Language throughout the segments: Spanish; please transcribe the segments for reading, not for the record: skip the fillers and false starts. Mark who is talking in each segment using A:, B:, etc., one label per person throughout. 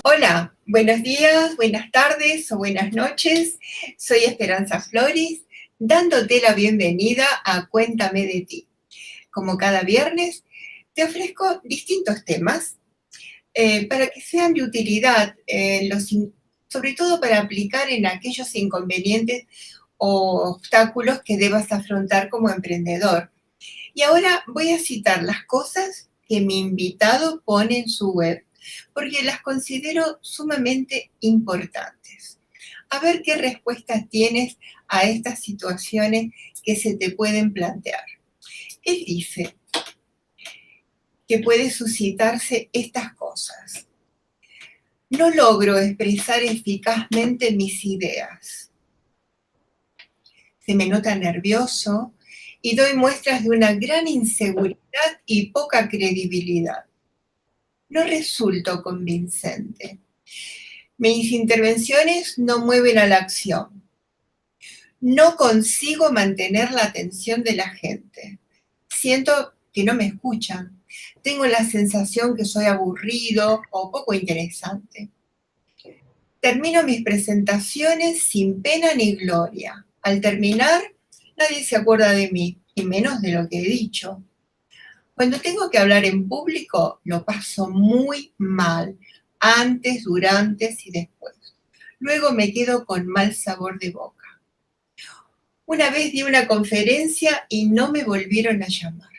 A: Hola, buenos días, buenas tardes o buenas noches. Soy Esperanza Flores, dándote la bienvenida a Cuéntame de ti. Como cada viernes, te ofrezco distintos temas para que sean de utilidad, sobre todo para aplicar en aquellos inconvenientes o obstáculos que debas afrontar como emprendedor. Y ahora voy a citar las cosas que mi invitado pone en su web, porque las considero sumamente importantes. A ver qué respuestas tienes a estas situaciones que se te pueden plantear. Él dice que puede suscitarse estas cosas. No logro expresar eficazmente mis ideas. Se me nota nervioso y doy muestras de una gran inseguridad y poca credibilidad. No resulto convincente. Mis intervenciones no mueven a la acción. No consigo mantener la atención de la gente. Siento que no me escuchan. Tengo la sensación que soy aburrido o poco interesante. Termino mis presentaciones sin pena ni gloria. Al terminar, nadie se acuerda de mí, y menos de lo que he dicho. Cuando tengo que hablar en público, lo paso muy mal, antes, durante y después. Luego me quedo con mal sabor de boca. Una vez di una conferencia y no me volvieron a llamar.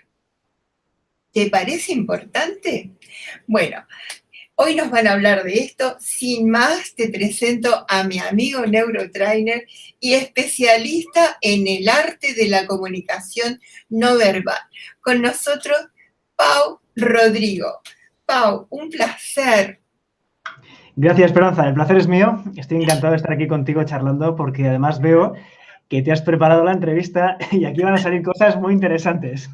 A: ¿Te parece importante? Bueno, hoy nos van a hablar de esto. Sin más, te presento a mi amigo neurotrainer y especialista en el arte de la comunicación no verbal. Con nosotros, Pau Rodrigo. Pau, un placer.
B: Gracias, Esperanza. El placer es mío. Estoy encantado de estar aquí contigo charlando porque además veo que te has preparado la entrevista y aquí van a salir cosas muy interesantes.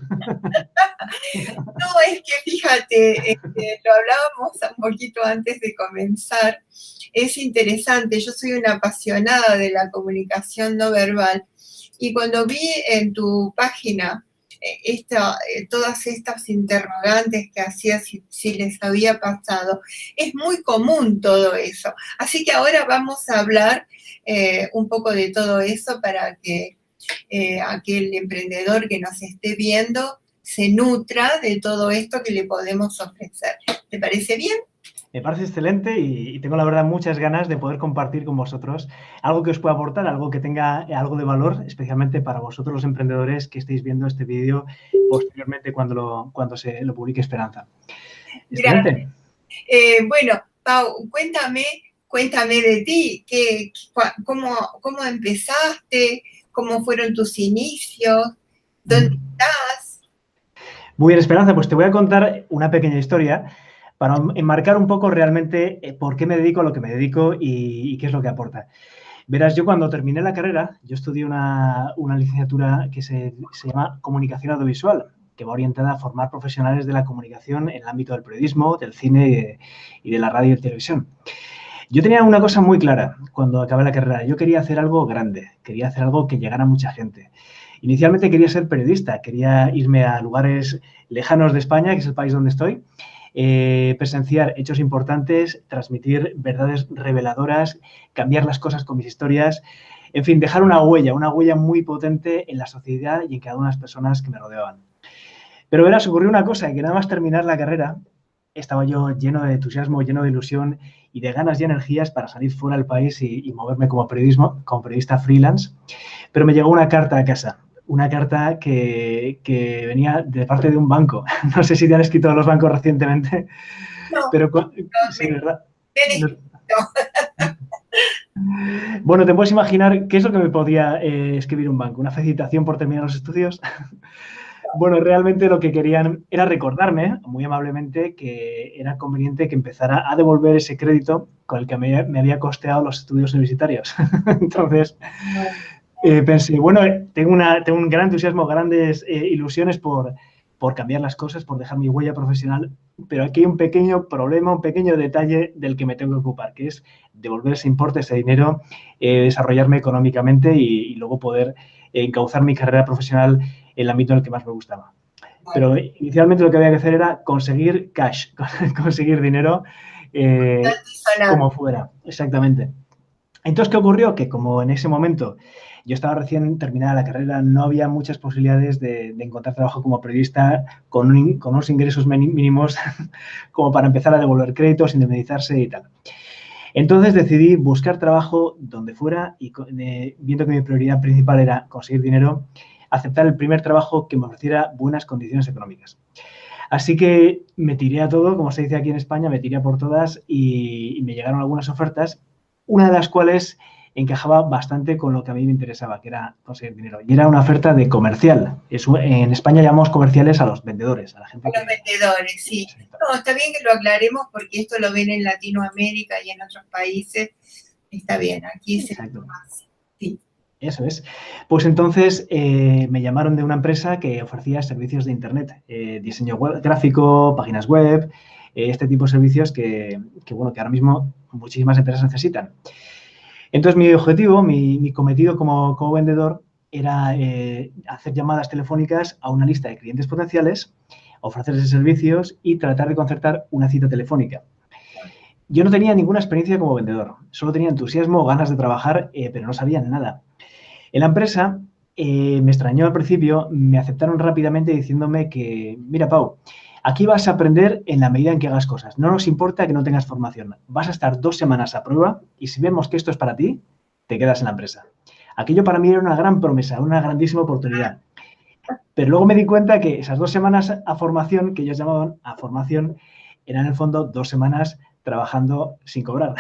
A: No, es que fíjate, lo hablábamos un poquito antes de comenzar. Es interesante, yo soy una apasionada de la comunicación no verbal y cuando vi en tu página todas estas interrogantes que hacías si les había pasado, es muy común todo eso. Así que ahora vamos a hablar un poco de todo eso para que aquel emprendedor que nos esté viendo se nutra de todo esto que le podemos ofrecer. ¿Te parece bien?
B: Me parece excelente y tengo la verdad muchas ganas de poder compartir con vosotros algo que os pueda aportar, algo que tenga algo de valor, especialmente para vosotros los emprendedores que estéis viendo este vídeo posteriormente cuando se lo publique Esperanza. Excelente.
A: Bueno, Pau, cuéntame de ti, cómo empezaste, cómo fueron tus inicios, dónde estás.
B: Muy bien, Esperanza, pues te voy a contar una pequeña historia para enmarcar un poco realmente por qué me dedico a lo que me dedico y qué es lo que aporta. Verás, yo cuando terminé la carrera, yo estudié una licenciatura que se llama Comunicación Audiovisual, que va orientada a formar profesionales de la comunicación en el ámbito del periodismo, del cine y de la radio y televisión. Yo tenía una cosa muy clara cuando acabé la carrera. Yo quería hacer algo grande, quería hacer algo que llegara a mucha gente. Inicialmente quería ser periodista, quería irme a lugares lejanos de España, que es el país donde estoy, presenciar hechos importantes, transmitir verdades reveladoras, cambiar las cosas con mis historias, en fin, dejar una huella muy potente en la sociedad y en cada una de las personas que me rodeaban. Pero verás, ocurrió una cosa, que nada más terminar la carrera, estaba yo lleno de entusiasmo, lleno de ilusión y de ganas y energías para salir fuera del país y moverme como periodista freelance, pero me llegó una carta a casa. Una carta que venía de parte de un banco. No sé si te han escrito los bancos recientemente,
A: No,
B: pero sí, ¿verdad? Bueno, te puedes imaginar qué es lo que me podía escribir un banco. ¿Una felicitación por terminar los estudios? Bueno, realmente lo que querían era recordarme, muy amablemente, que era conveniente que empezara a devolver ese crédito con el que me había costeado los estudios universitarios. Entonces, pensé, bueno, tengo un gran entusiasmo, grandes ilusiones por cambiar las cosas, por dejar mi huella profesional, pero aquí hay un pequeño problema, un pequeño detalle del que me tengo que ocupar, que es devolver ese importe, ese dinero, desarrollarme económicamente y luego poder encauzar mi carrera profesional en el ámbito en el que más me gustaba.
A: Claro.
B: Pero inicialmente lo que había que hacer era conseguir cash, conseguir dinero
A: Sonante.
B: como fuera, exactamente. Entonces, ¿qué ocurrió? Que como en ese momento yo estaba recién terminada la carrera, no había muchas posibilidades de encontrar trabajo como periodista con unos ingresos mínimos como para empezar a devolver créditos, indemnizarse y tal. Entonces decidí buscar trabajo donde fuera y viendo que mi prioridad principal era conseguir dinero, aceptar el primer trabajo que me ofreciera buenas condiciones económicas. Así que me tiré a todo, como se dice aquí en España, me tiré a por todas y me llegaron algunas ofertas, una de las cuales encajaba bastante con lo que a mí me interesaba, que era conseguir dinero. Y era una oferta de comercial. En España llamamos comerciales a los vendedores, a la gente
A: A los
B: que...
A: vendedores, sí. No, está bien que lo aclaremos porque esto lo ven en Latinoamérica y en otros países. Está bien, aquí se
B: Exacto.
A: hace. Sí.
B: Eso es. Pues entonces me llamaron de una empresa que ofrecía servicios de Internet, diseño gráfico, páginas web, este tipo de servicios bueno, que ahora mismo muchísimas empresas necesitan. Entonces mi objetivo, mi cometido como vendedor era hacer llamadas telefónicas a una lista de clientes potenciales, ofrecerles servicios y tratar de concertar una cita telefónica. Yo no tenía ninguna experiencia como vendedor, solo tenía entusiasmo, ganas de trabajar, pero no sabía nada. En la empresa me extrañó al principio, me aceptaron rápidamente diciéndome que, mira, Pau, aquí vas a aprender en la medida en que hagas cosas. No nos importa que no tengas formación. Vas a estar 2 semanas a prueba y si vemos que esto es para ti, te quedas en la empresa. Aquello para mí era una gran promesa, una grandísima oportunidad. Pero luego me di cuenta que esas 2 semanas a formación, que ellos llamaban a formación, eran en el fondo 2 semanas trabajando sin cobrar.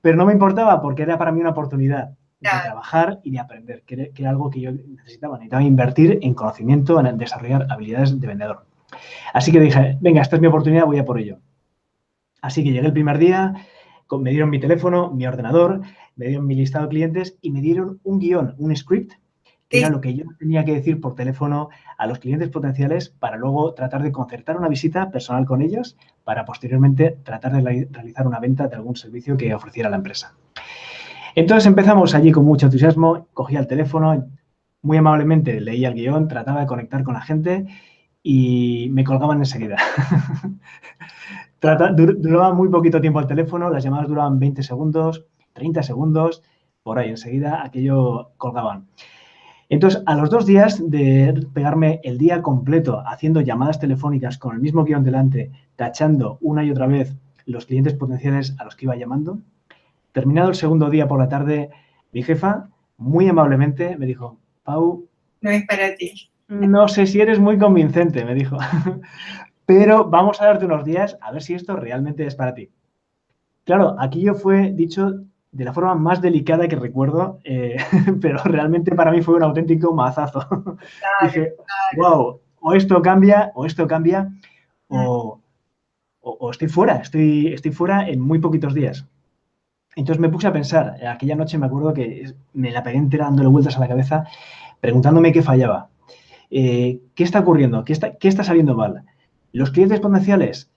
B: Pero no me importaba porque era para mí una oportunidad de
A: Claro.
B: trabajar y de aprender, que era algo que yo necesitaba. Necesitaba invertir en conocimiento, en desarrollar habilidades de vendedor. Así que dije, venga, esta es mi oportunidad, voy a por ello. Así que llegué el primer día, me dieron mi teléfono, mi ordenador, me dieron mi listado de clientes y me dieron un guión, un script, que era
A: Sí.
B: lo que yo tenía que decir por teléfono a los clientes potenciales para luego tratar de concertar una visita personal con ellos para posteriormente tratar de realizar una venta de algún servicio que ofreciera la empresa. Entonces empezamos allí con mucho entusiasmo, cogía el teléfono, muy amablemente leía el guión, trataba de conectar con la gente y me colgaban enseguida. Duraba muy poquito tiempo el teléfono, las llamadas duraban 20 segundos, 30 segundos, por ahí enseguida aquello colgaban. Entonces, a los 2 días de pegarme el día completo haciendo llamadas telefónicas con el mismo guión delante, tachando una y otra vez los clientes potenciales a los que iba llamando, terminado el segundo día por la tarde, mi jefa, muy amablemente, me dijo, Pau,
A: No es para ti.
B: no sé si eres muy convincente, me dijo, pero vamos a darte unos días a ver si esto realmente es para ti. Claro, aquí yo fue dicho de la forma más delicada que recuerdo, pero realmente para mí fue un auténtico mazazo.
A: Claro,
B: Dije,
A: claro.
B: wow, o esto cambia, o estoy fuera, estoy fuera en muy poquitos días. Entonces me puse a pensar, aquella noche me acuerdo que me la pegué entera dándole vueltas a la cabeza, preguntándome qué fallaba. ¿Qué está ocurriendo? ¿Qué está saliendo mal? Los clientes potenciales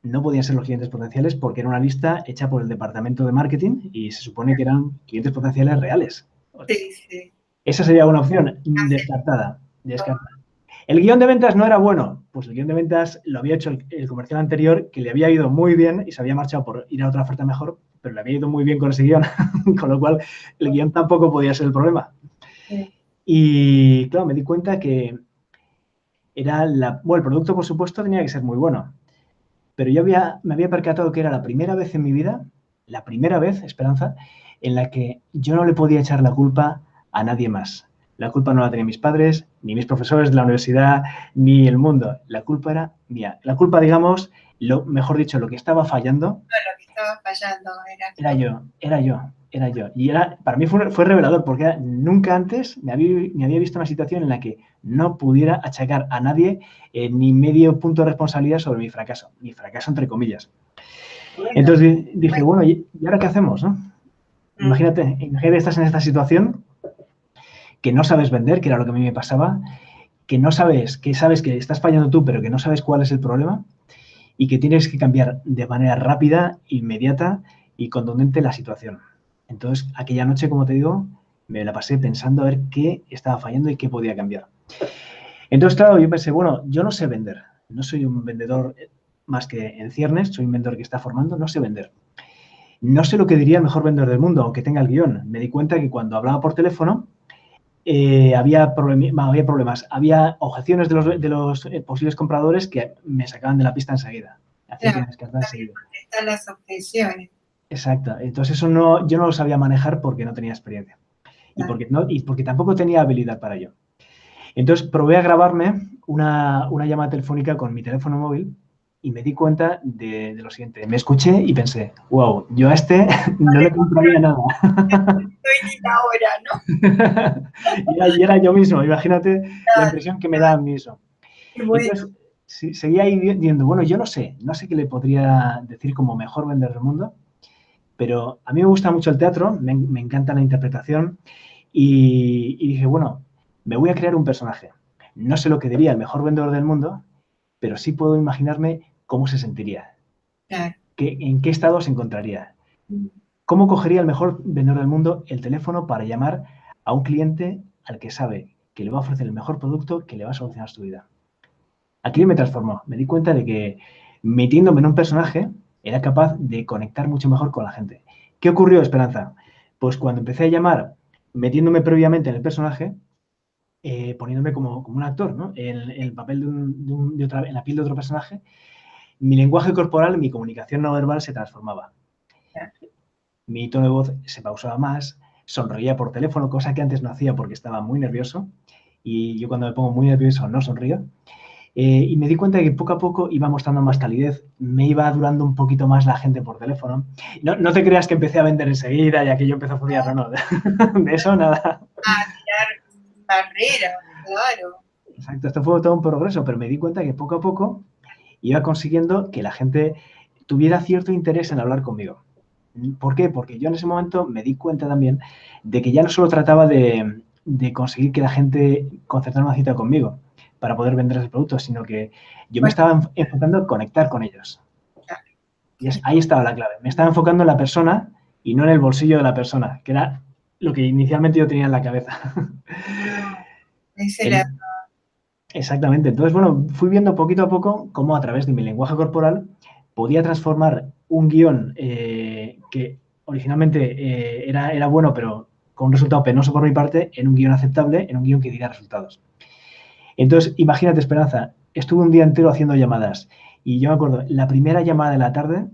B: no podían ser los clientes potenciales porque era una lista hecha por el departamento de marketing y se supone que eran clientes potenciales reales.
A: Sí, sí.
B: Esa sería una opción descartada. El guión de ventas no era bueno. Pues el guión de ventas lo había hecho el comercial anterior, que le había ido muy bien y se había marchado por ir a otra oferta mejor, pero le había ido muy bien con ese guión, con lo cual el guión tampoco podía ser el problema.
A: Sí.
B: Y claro, me di cuenta que bueno, el producto, por supuesto, tenía que ser muy bueno. Pero yo me había percatado que era la primera vez en mi vida, la primera vez, Esperanza, en la que yo no le podía echar la culpa a nadie más. La culpa no la tenían mis padres, ni mis profesores de la universidad, ni el mundo. La culpa era mía. La culpa, digamos, mejor dicho, lo que estaba fallando,
A: No, lo que estaba fallando era
B: era yo. Y para mí fue revelador porque nunca antes me había visto una situación en la que no pudiera achacar a nadie ni medio punto de responsabilidad sobre mi fracaso entre comillas.
A: bueno.
B: Entonces dije, bueno, ¿y ahora qué hacemos? ¿No?
A: Mm.
B: Imagínate, estás en esta situación que no sabes vender, que era lo que a mí me pasaba, que sabes que estás fallando tú, pero que no sabes cuál es el problema y que tienes que cambiar de manera rápida, inmediata y contundente la situación. Entonces, aquella noche, como te digo, me la pasé pensando a ver qué estaba fallando y qué podía cambiar. Entonces, claro, yo pensé, bueno, yo no sé vender, no soy un vendedor más que en ciernes, soy un vendedor que está formando, no sé vender. No sé lo que diría el mejor vendedor del mundo, aunque tenga el guión. Me di cuenta que cuando hablaba por teléfono había problemas, había objeciones de los posibles compradores que me sacaban de la pista enseguida. Hacía que
A: Claro,
B: me descartara enseguida.
A: están las objeciones.
B: Exacto. Entonces eso no, yo no lo sabía manejar porque no tenía experiencia
A: Claro.
B: y porque tampoco tenía habilidad para ello. Entonces probé a grabarme una llamada telefónica con mi teléfono móvil y me di cuenta de lo siguiente. Me escuché y pensé, wow, yo a este no le compraría nada.
A: Estoy ni la hora, ¿no?
B: Y era yo mismo, imagínate la
A: Claro,
B: impresión que me da a mí eso.
A: qué bueno.
B: Entonces, sí, seguía ahí viendo, bueno, yo no sé qué le podría decir como mejor vendedor del mundo, pero a mí me gusta mucho el teatro, me encanta la interpretación y dije, bueno, me voy a crear un personaje. No sé lo que diría el mejor vendedor del mundo, pero sí puedo imaginarme cómo se sentiría,
A: Claro.
B: en qué estado se encontraría. ¿Cómo cogería el mejor vendedor del mundo el teléfono para llamar a un cliente al que sabe que le va a ofrecer el mejor producto que le va a solucionar su vida? Aquí me transformó. Me di cuenta de que metiéndome en un personaje era capaz de conectar mucho mejor con la gente. ¿Qué ocurrió, Esperanza? Pues cuando empecé a llamar, metiéndome previamente en el personaje, poniéndome como un actor, ¿no? En el papel en la piel de otro personaje, mi lenguaje corporal, mi comunicación no verbal se transformaba.
A: Claro.
B: Mi tono de voz se pausaba más, sonreía por teléfono, cosa que antes no hacía porque estaba muy nervioso. Y yo cuando me pongo muy nervioso no sonrío. Y me di cuenta de que poco a poco iba mostrando más calidez, me iba durando un poquito más la gente por teléfono. No, no te creas que empecé a vender enseguida y aquello empezó a funcionar, no, no, de eso nada.
A: Ah, tirar barreras, claro.
B: Exacto, esto fue todo un progreso, pero me di cuenta que poco a poco iba consiguiendo que la gente tuviera cierto interés en hablar conmigo. ¿Por qué? Porque yo en ese momento me di cuenta también de que ya no solo trataba de conseguir que la gente concertara una cita conmigo para poder vender ese producto, sino que yo me
A: Bueno,
B: estaba enfocando en conectar con ellos.
A: claro.
B: Y ahí estaba la clave. Me estaba enfocando en la persona y no en el bolsillo de la persona, que era lo que inicialmente yo tenía en la cabeza.
A: Ese era,
B: El, exactamente. Entonces, bueno, fui viendo poquito a poco cómo a través de mi lenguaje corporal podía transformar un guión que originalmente era bueno, pero con un resultado penoso por mi parte, en un guión aceptable, en un guión que diera resultados. Entonces, imagínate, Esperanza, estuve un día entero haciendo llamadas y yo me acuerdo, la primera llamada de la tarde,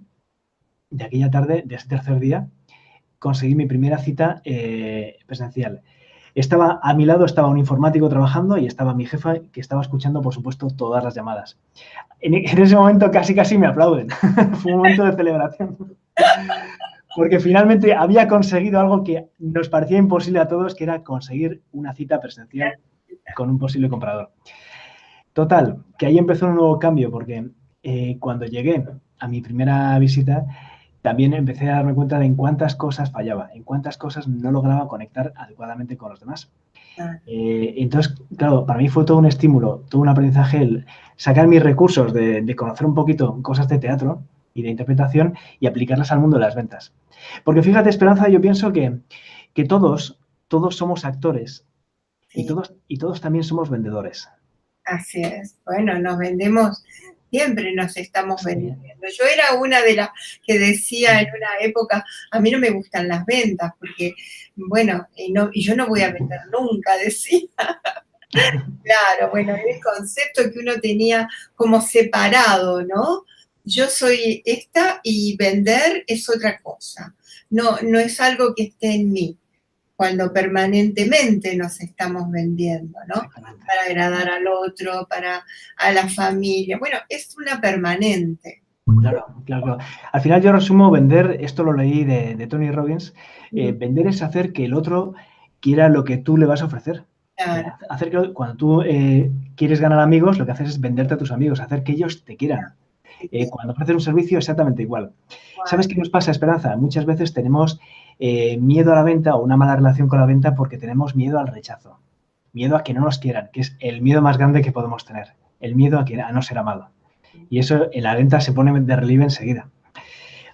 B: de aquella tarde, de ese tercer día, conseguí mi primera cita presencial. Estaba a mi lado, estaba un informático trabajando y estaba mi jefa que estaba escuchando, por supuesto, todas las llamadas. En ese momento casi me aplauden. Fue un momento de celebración. Porque finalmente había conseguido algo que nos parecía imposible a todos, que era conseguir una cita presencial con un posible comprador. Total, que ahí empezó un nuevo cambio, porque cuando llegué a mi primera visita, también empecé a darme cuenta de en cuántas cosas fallaba, en cuántas cosas no lograba conectar adecuadamente con los demás. Entonces, claro, para mí fue todo un estímulo, todo un aprendizaje el sacar mis recursos de conocer un poquito cosas de teatro y de interpretación y aplicarlas al mundo de las ventas. Porque fíjate, Esperanza, yo pienso que todos somos actores
A: sí,
B: y todos también somos vendedores.
A: así es. Bueno, nos vendemos, siempre nos estamos
B: Sí.
A: vendiendo. Yo era una de las que decía en una época, a mí no me gustan las ventas, porque, bueno, y yo no voy a vender nunca, decía. Claro, bueno, el concepto que uno tenía como separado, ¿no? Yo soy esta y vender es otra cosa. No, no es algo que esté en mí, cuando permanentemente nos estamos vendiendo, ¿no?
B: Exactamente.
A: Para agradar al otro, para a la familia. Bueno, es una permanente.
B: Claro, claro, claro. Al final yo resumo vender, esto lo leí de Tony Robbins, vender es hacer que el otro quiera lo que tú le vas a ofrecer.
A: Claro,
B: Hacer que cuando tú quieres ganar amigos, lo que haces es venderte a tus amigos, hacer que ellos te quieran. Cuando ofreces un servicio, exactamente igual. ¿Sabes qué nos pasa, Esperanza? Muchas veces tenemos miedo a la venta o una mala relación con la venta porque tenemos miedo al rechazo, miedo a que no nos quieran, que es el miedo más grande que podemos tener, el miedo a no ser amado. Y eso en la venta se pone de relieve enseguida.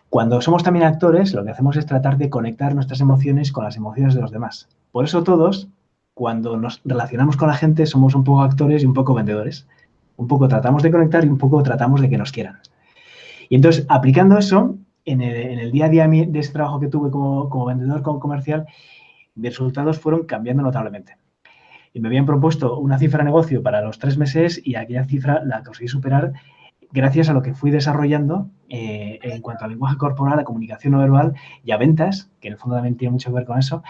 B: Cuando somos también actores, lo que hacemos es tratar de conectar nuestras emociones con las emociones de los demás. Por eso todos, cuando nos relacionamos con la gente somos un poco actores y un poco vendedores. Un poco tratamos de conectar y un poco tratamos de que nos quieran. Y entonces, aplicando eso, en el día a día de ese trabajo que tuve como vendedor, como comercial, mis resultados fueron cambiando notablemente. Y me habían propuesto una cifra de negocio para los 3 meses y aquella cifra la conseguí superar gracias a lo que fui desarrollando en cuanto a lenguaje corporal, a comunicación no verbal y a ventas, que en el fondo también tiene mucho que ver con eso,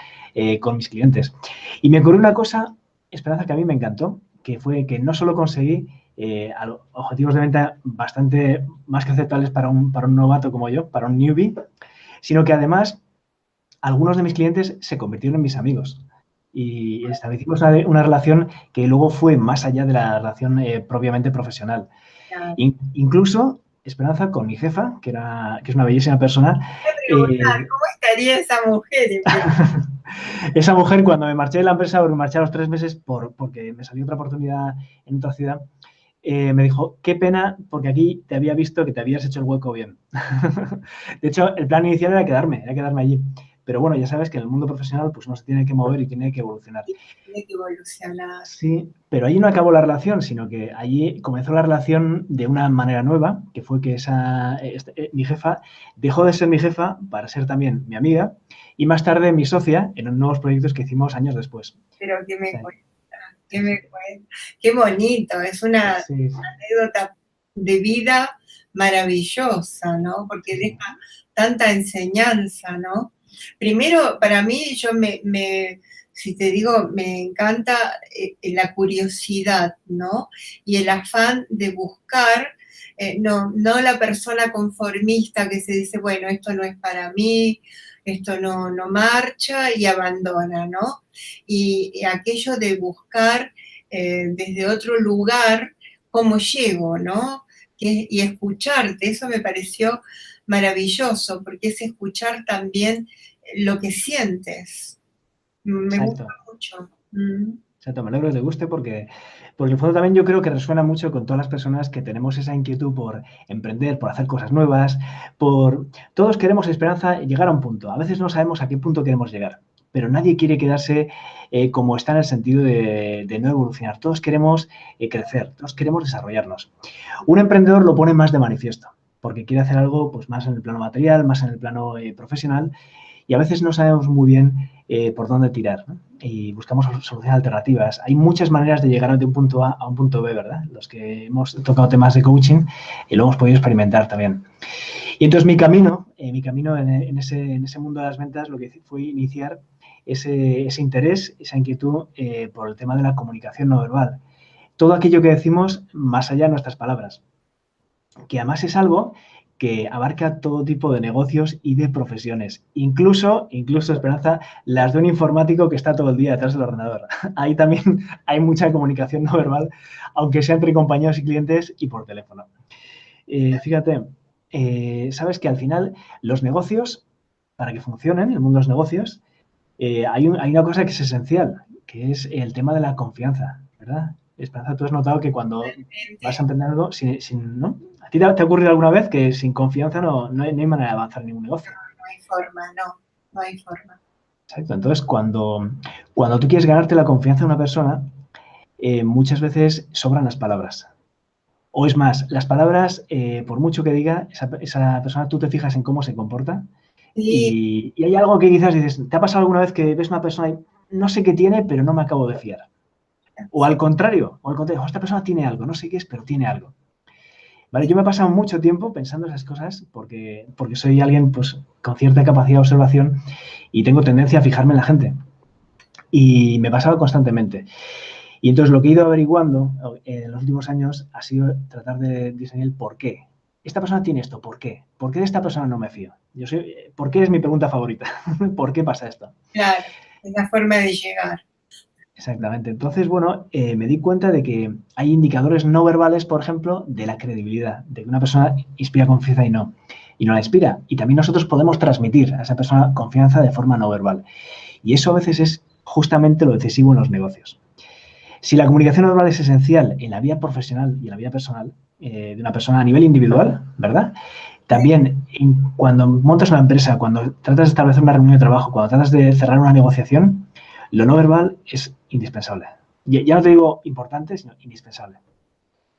B: con mis clientes. Y me ocurrió una cosa, Esperanza, que a mí me encantó, que fue que no solo conseguí objetivos de venta bastante más que aceptables para un novato como yo, para un newbie, sino que además algunos de mis clientes se convirtieron en mis amigos y establecimos una relación que luego fue más allá de la relación propiamente profesional.
A: Claro.
B: Incluso, Esperanza, con mi jefa, que es una bellísima persona.
A: ¿Cómo estaría esa mujer?
B: Esa mujer, cuando me marché de la empresa, porque me marché a los 3 meses porque me salió otra oportunidad en otra ciudad, me dijo, qué pena, porque aquí te había visto que te habías hecho el hueco bien. De hecho, el plan inicial era quedarme allí. Pero bueno, ya sabes que en el mundo profesional pues uno se tiene que mover y tiene que evolucionar.
A: Tiene que evolucionar.
B: Sí, pero allí no acabó la relación, sino que allí comenzó la relación de una manera nueva, que fue que mi jefa dejó de ser mi jefa para ser también mi amiga y más tarde mi socia en nuevos proyectos que hicimos años después.
A: Pero ¿qué me cuenta? Qué bonito, es una anécdota de vida maravillosa, ¿no? Porque deja tanta enseñanza, ¿no? Primero, para mí, si te digo, me encanta la curiosidad, ¿no? Y el afán de buscar, no la persona conformista que se dice, bueno, esto no es para mí, esto no marcha y abandona, ¿no? Y aquello de buscar desde otro lugar cómo llego, ¿no? Y escucharte, eso me pareció maravilloso, porque es escuchar también lo que sientes. Me gusta mucho.
B: Exacto, me alegro que te guste porque en el fondo también yo creo que resuena mucho con todas las personas que tenemos esa inquietud por emprender, por hacer cosas nuevas, Todos queremos, Esperanza, llegar a un punto. A veces no sabemos a qué punto queremos llegar, pero nadie quiere quedarse como está en el sentido de no evolucionar. Todos queremos crecer, todos queremos desarrollarnos. Un emprendedor lo pone más de manifiesto, porque quiere hacer algo pues, más en el plano material, más en el plano profesional, y a veces no sabemos muy bien por dónde tirar, ¿no? Y buscamos soluciones alternativas. Hay muchas maneras de llegar de un punto A a un punto B, ¿verdad? Los que hemos tocado temas de coaching lo hemos podido experimentar también. Y entonces mi camino en ese mundo de las ventas lo que hice fue iniciar ese interés, esa inquietud por el tema de la comunicación no verbal. Todo aquello que decimos más allá de nuestras palabras, que además es algo que abarca todo tipo de negocios y de profesiones. Incluso, Esperanza, las de un informático que está todo el día detrás del ordenador. Ahí también hay mucha comunicación no verbal, aunque sea entre compañeros y clientes y por teléfono. Fíjate, sabes que al final los negocios, para que funcionen, el mundo de los negocios, hay una cosa que es esencial, que es el tema de la confianza, ¿verdad? Esperanza, tú has notado que cuando vas a emprender algo, ¿no? ¿A ti te ha ocurrido alguna vez que sin confianza no hay manera de avanzar en ningún negocio?
A: No hay forma, no hay forma.
B: Exacto. Entonces, cuando tú quieres ganarte la confianza de una persona, muchas veces sobran las palabras. O es más, las palabras, por mucho que diga, esa persona, tú te fijas en cómo se comporta. Sí. Y hay algo que quizás dices, ¿te ha pasado alguna vez que ves una persona y no sé qué tiene, pero no me acabo de fiar? O al contrario, esta persona tiene algo, no sé qué es, pero tiene algo. Vale, yo me he pasado mucho tiempo pensando esas cosas porque soy alguien pues, con cierta capacidad de observación y tengo tendencia a fijarme en la gente. Y me pasaba constantemente. Y entonces lo que he ido averiguando en los últimos años ha sido tratar de diseñar el por qué. Esta persona tiene esto, ¿por qué? ¿Por qué de esta persona no me fío? ¿Por qué es mi pregunta favorita? ¿Por qué pasa esto?
A: Claro, es la forma de llegar.
B: Exactamente. Entonces, bueno, me di cuenta de que hay indicadores no verbales, por ejemplo, de la credibilidad, de que una persona inspira confianza y no la inspira. Y también nosotros podemos transmitir a esa persona confianza de forma no verbal. Y eso a veces es justamente lo decisivo en los negocios. Si la comunicación no verbal es esencial en la vida profesional y en la vida personal de una persona a nivel individual, ¿verdad? También cuando montas una empresa, cuando tratas de establecer una reunión de trabajo, cuando tratas de cerrar una negociación, lo no verbal es indispensable. Ya no te digo importante, sino indispensable.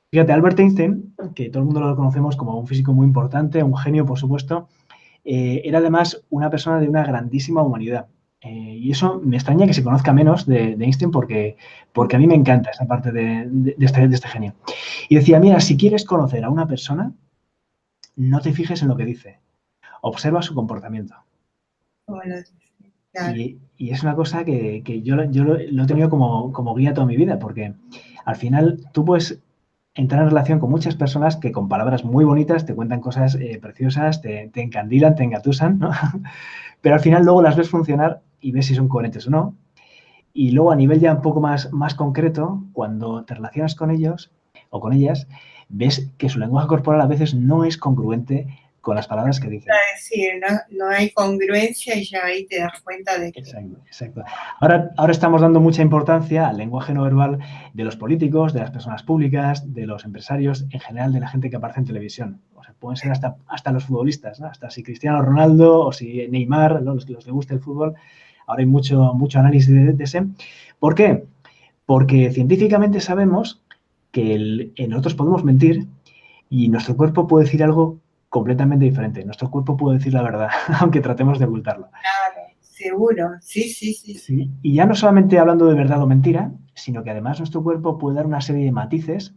B: Fíjate, Albert Einstein, que todo el mundo lo conocemos como un físico muy importante, un genio, por supuesto, era además una persona de una grandísima humanidad. Y eso me extraña que se conozca menos de Einstein porque a mí me encanta esa parte de este genio. Y decía, mira, si quieres conocer a una persona, no te fijes en lo que dice, observa su comportamiento.
A: Bueno, claro.
B: Y es una cosa que yo lo he tenido como guía toda mi vida, porque al final tú puedes entrar en relación con muchas personas que con palabras muy bonitas te cuentan cosas preciosas, te encandilan, te engatusan, ¿no? Pero al final luego las ves funcionar y ves si son coherentes o no. Y luego a nivel ya un poco más concreto, cuando te relacionas con ellos o con ellas, ves que su lenguaje corporal a veces no es congruente con las palabras que dicen.
A: Es decir, no hay congruencia y ya ahí te das cuenta de que...
B: Exacto. Ahora estamos dando mucha importancia al lenguaje no verbal de los políticos, de las personas públicas, de los empresarios, en general de la gente que aparece en televisión. O sea, pueden ser hasta los futbolistas, ¿no? Hasta si Cristiano Ronaldo o si Neymar, ¿no? los que les gusta el fútbol. Ahora hay mucho análisis de ese. ¿Por qué? Porque científicamente sabemos que nosotros podemos mentir y nuestro cuerpo puede decir algo completamente diferente. Nuestro cuerpo puede decir la verdad, aunque tratemos de ocultarlo.
A: Claro, seguro, sí.
B: Y ya no solamente hablando de verdad o mentira, sino que además nuestro cuerpo puede dar una serie de matices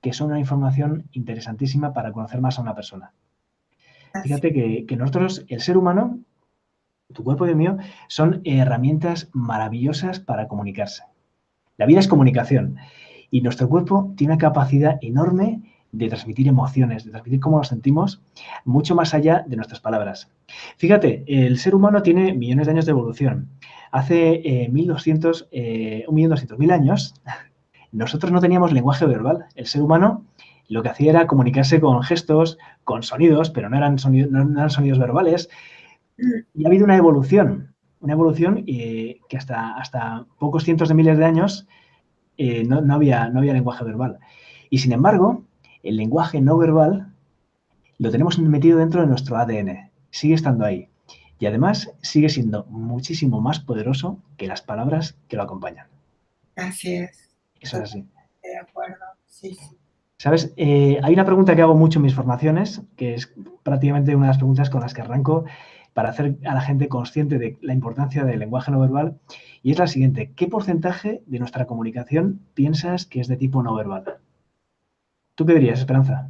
B: que son una información interesantísima para conocer más a una persona. Fíjate que nosotros, el ser humano, tu cuerpo y el mío, son herramientas maravillosas para comunicarse. La vida es comunicación y nuestro cuerpo tiene una capacidad enorme de transmitir emociones, de transmitir cómo nos sentimos, mucho más allá de nuestras palabras. Fíjate, el ser humano tiene millones de años de evolución. Hace 1.200.000 años, nosotros no teníamos lenguaje verbal. El ser humano lo que hacía era comunicarse con gestos, con sonidos, pero no eran sonidos verbales. Y ha habido una evolución que hasta pocos cientos de miles de años no había lenguaje verbal. Y sin embargo, el lenguaje no verbal lo tenemos metido dentro de nuestro ADN. Sigue estando ahí. Y además sigue siendo muchísimo más poderoso que las palabras que lo acompañan.
A: Así es.
B: Eso es así.
A: De acuerdo, sí.
B: ¿Sabes? Hay una pregunta que hago mucho en mis formaciones, que es prácticamente una de las preguntas con las que arranco para hacer a la gente consciente de la importancia del lenguaje no verbal, y es la siguiente. ¿Qué porcentaje de nuestra comunicación piensas que es de tipo no verbal? ¿Tú qué dirías, Esperanza?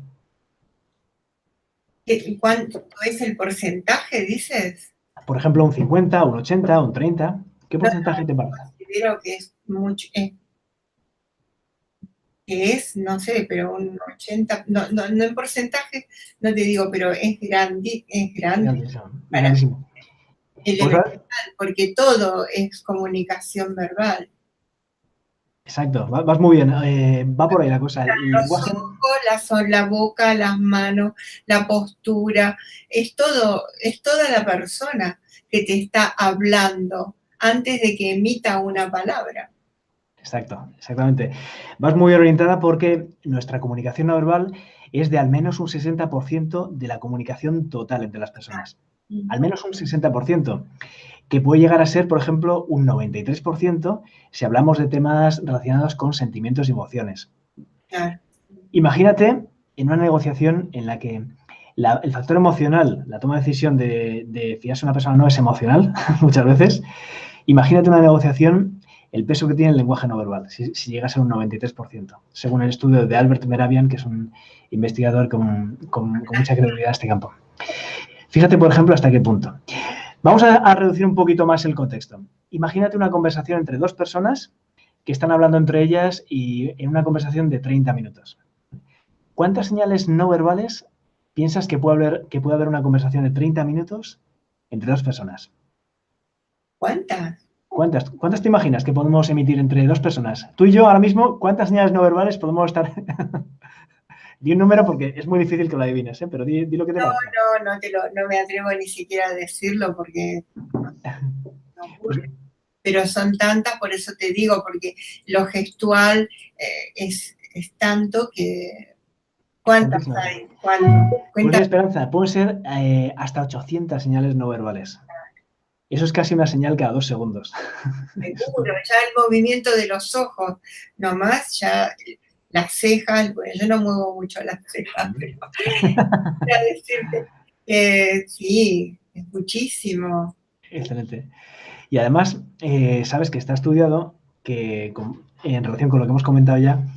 A: ¿Cuánto es el porcentaje, dices?
B: Por ejemplo, un 50, un 80, un 30. ¿Qué porcentaje te parece?
A: Considero que es mucho, no sé, pero un 80, no en porcentaje, no te digo, pero es grande.
B: Grandísimo.
A: Elemental, porque todo es comunicación verbal.
B: Exacto, vas muy bien, va por ahí la cosa. El lenguaje...
A: Los ojos, la boca, las manos, la postura, es toda la persona que te está hablando antes de que emita una palabra.
B: Exactamente. Vas muy orientada porque nuestra comunicación no verbal es de al menos un 60% de la comunicación total entre las personas. Al menos un 60%, que puede llegar a ser, por ejemplo, un 93% si hablamos de temas relacionados con sentimientos y emociones.
A: Claro.
B: Imagínate en una negociación en la que el factor emocional, la toma de decisión de fiarse a una persona no es emocional, muchas veces. Imagínate una negociación, el peso que tiene el lenguaje no verbal, si llega a ser un 93%, según el estudio de Albert Mehrabian, que es un investigador con mucha credibilidad en este campo. Fíjate, por ejemplo, hasta qué punto. Vamos a reducir un poquito más el contexto. Imagínate una conversación entre dos personas que están hablando entre ellas y en una conversación de 30 minutos. ¿Cuántas señales no verbales piensas que puede haber una conversación de 30 minutos entre dos personas?
A: ¿Cuántas?
B: ¿Cuántas te imaginas que podemos emitir entre dos personas? Tú y yo ahora mismo, ¿cuántas señales no verbales podemos estar? Di un número porque es muy difícil que lo adivines, ¿eh? Pero di lo que te parece.
A: No me atrevo ni siquiera a decirlo porque no ocurre. Pero son tantas, por eso te digo, porque lo gestual es tanto que... ¿Cuántas hay?
B: Pues Esperanza, pueden ser hasta 800 señales no verbales. Eso es casi una señal cada 2 segundos.
A: Seguro, ya el movimiento de los ojos, nomás, ya las cejas, bueno, yo no muevo mucho las cejas, pero para decirte que sí, es muchísimo.
B: Excelente. Y además, sabes que está estudiado que, en relación con lo que hemos comentado ya,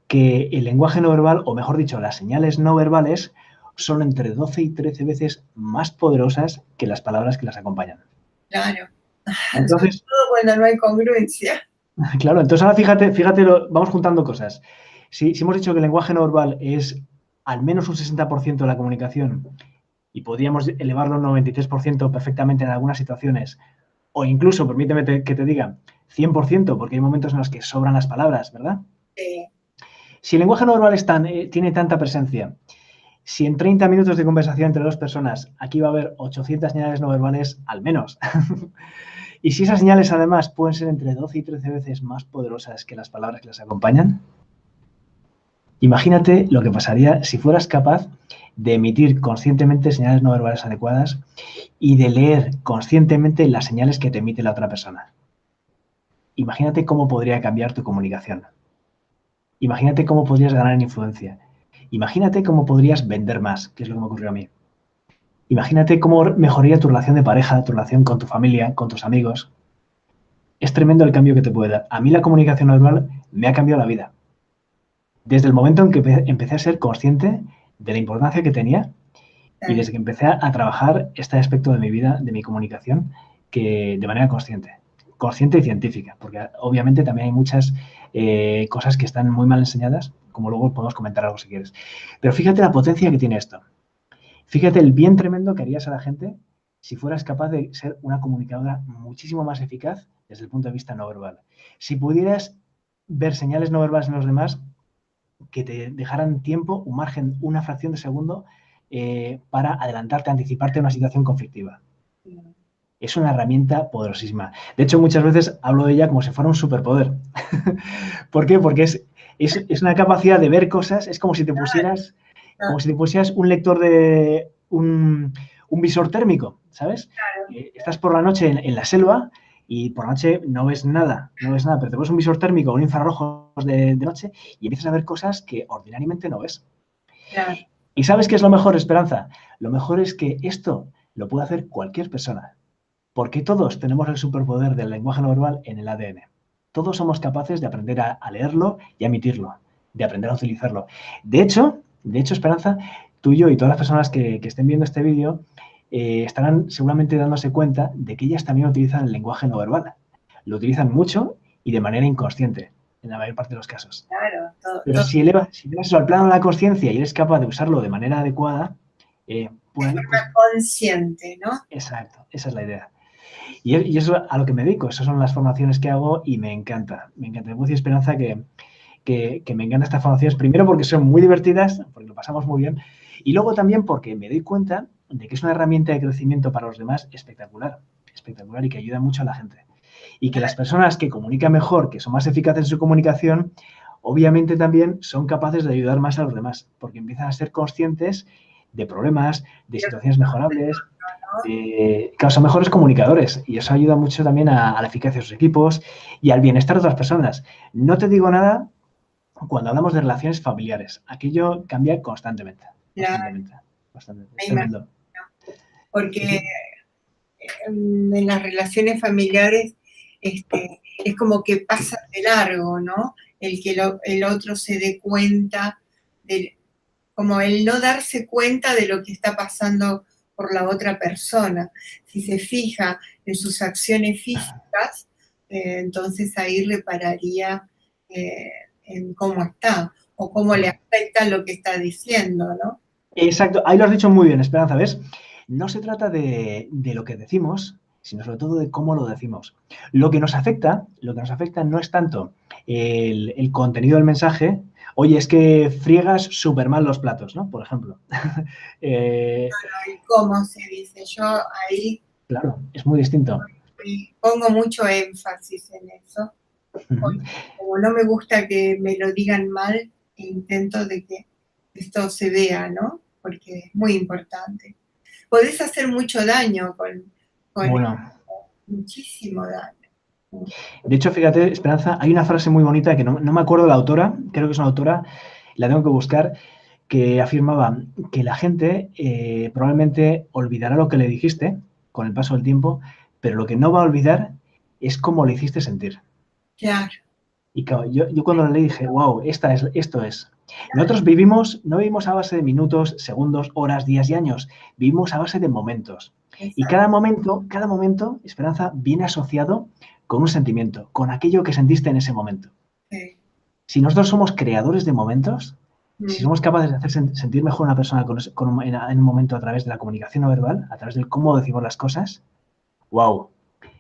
B: que el lenguaje no verbal, o mejor dicho, las señales no verbales, son entre 12 y 13 veces más poderosas que las palabras que las acompañan.
A: Claro. Sobre
B: Entonces,
A: todo cuando no hay congruencia.
B: claro, entonces ahora fíjate, vamos juntando cosas. Si hemos dicho que el lenguaje no verbal es al menos un 60% de la comunicación y podríamos elevarlo a un 93% perfectamente en algunas situaciones, o incluso, permíteme que te diga, 100%, porque hay momentos en los que sobran las palabras, ¿verdad? Si el lenguaje no verbal tiene tanta presencia, si en 30 minutos de conversación entre dos personas aquí va a haber 800 señales no verbales, al menos, y si esas señales además pueden ser entre 12 y 13 veces más poderosas que las palabras que las acompañan, imagínate lo que pasaría si fueras capaz de emitir conscientemente señales no verbales adecuadas y de leer conscientemente las señales que te emite la otra persona. Imagínate cómo podría cambiar tu comunicación. Imagínate cómo podrías ganar en influencia. Imagínate cómo podrías vender más, que es lo que me ocurrió a mí. Imagínate cómo mejoraría tu relación de pareja, tu relación con tu familia, con tus amigos. Es tremendo el cambio que te puede dar. A mí la comunicación no verbal me ha cambiado la vida. Desde el momento en que empecé a ser consciente de la importancia que tenía y desde que empecé a trabajar este aspecto de mi vida, de mi comunicación, que de manera consciente y científica, porque obviamente también hay muchas cosas que están muy mal enseñadas, como luego podemos comentar algo si quieres. Pero fíjate la potencia que tiene esto. Fíjate el bien tremendo que harías a la gente si fueras capaz de ser una comunicadora muchísimo más eficaz desde el punto de vista no verbal. Si pudieras ver señales no verbales en los demás que te dejaran tiempo, un margen, una fracción de segundo para adelantarte, anticiparte a una situación conflictiva. Es una herramienta poderosísima. De hecho, muchas veces hablo de ella como si fuera un superpoder. ¿Por qué? Porque es una capacidad de ver cosas, es como si te pusieras, un lector de un visor térmico, ¿sabes? Estás por la noche en la selva y por la noche no ves nada, pero te pones un visor térmico, un infrarrojo de noche y empiezas a ver cosas que ordinariamente no ves.
A: Claro.
B: ¿Y sabes qué es lo mejor, Esperanza? Lo mejor es que esto lo puede hacer cualquier persona, porque todos tenemos el superpoder del lenguaje no verbal en el ADN. Todos somos capaces de aprender a leerlo y a emitirlo, de aprender a utilizarlo. De hecho, Esperanza, tú y yo y todas las personas que estén viendo este vídeo estarán seguramente dándose cuenta de que ellas también utilizan el lenguaje no verbal. Lo utilizan mucho y de manera inconsciente, en la mayor parte de los casos.
A: Claro,
B: Pero si elevas eso al plano de la conciencia y eres capaz de usarlo de manera adecuada,
A: de forma consciente, ¿no?
B: Exacto, esa es la idea. Y eso a lo que me dedico, esas son las formaciones que hago y me encanta. Me encanta. Me Esperanza que me encantan estas formaciones, primero porque son muy divertidas, porque lo pasamos muy bien, y luego también porque me doy cuenta de que es una herramienta de crecimiento para los demás espectacular, espectacular y que ayuda mucho a la gente. Y que las personas que comunican mejor, que son más eficaces en su comunicación, obviamente también son capaces de ayudar más a los demás, porque empiezan a ser conscientes de problemas, de situaciones mejorables, claro, son mejores comunicadores y eso ayuda mucho también a la eficacia de sus equipos y al bienestar de otras personas. No te digo nada cuando hablamos de relaciones familiares. Aquello cambia constantemente. Constantemente. Es tremendo.
A: Porque en las relaciones familiares es como que pasa de largo, ¿no? El que el otro se dé cuenta, como el no darse cuenta de lo que está pasando por la otra persona. Si se fija en sus acciones físicas, entonces ahí repararía en cómo está o cómo le afecta lo que está diciendo, ¿no?
B: Exacto, ahí lo has dicho muy bien, Esperanza, ¿ves? No se trata de lo que decimos, sino sobre todo de cómo lo decimos. Lo que nos afecta no es tanto el contenido del mensaje. Oye, es que friegas súper mal los platos, ¿no? Por ejemplo.
A: Claro, y cómo se dice, yo ahí...
B: Claro, es muy distinto.
A: Pongo mucho énfasis en eso. Como no me gusta que me lo digan mal, intento de que esto se vea, ¿no? Porque es muy importante. Podés hacer mucho daño con
B: Bueno,
A: muchísimo daño.
B: De hecho, fíjate, Esperanza, hay una frase muy bonita que no me acuerdo la autora, creo que es una autora, la tengo que buscar, que afirmaba que la gente probablemente olvidará lo que le dijiste con el paso del tiempo, pero lo que no va a olvidar es cómo le hiciste sentir.
A: Claro,
B: Y claro, yo cuando la leí dije, wow, esto es. Nosotros no vivimos a base de minutos, segundos, horas, días y años. Vivimos a base de momentos. Y
A: exacto.
B: cada momento, Esperanza, viene asociado con un sentimiento, con aquello que sentiste en ese momento.
A: Sí.
B: Si nosotros somos creadores de momentos, si
A: Mm,
B: somos capaces de hacer sentir mejor a una persona en un momento a través de la comunicación no verbal, a través del cómo decimos las cosas, wow,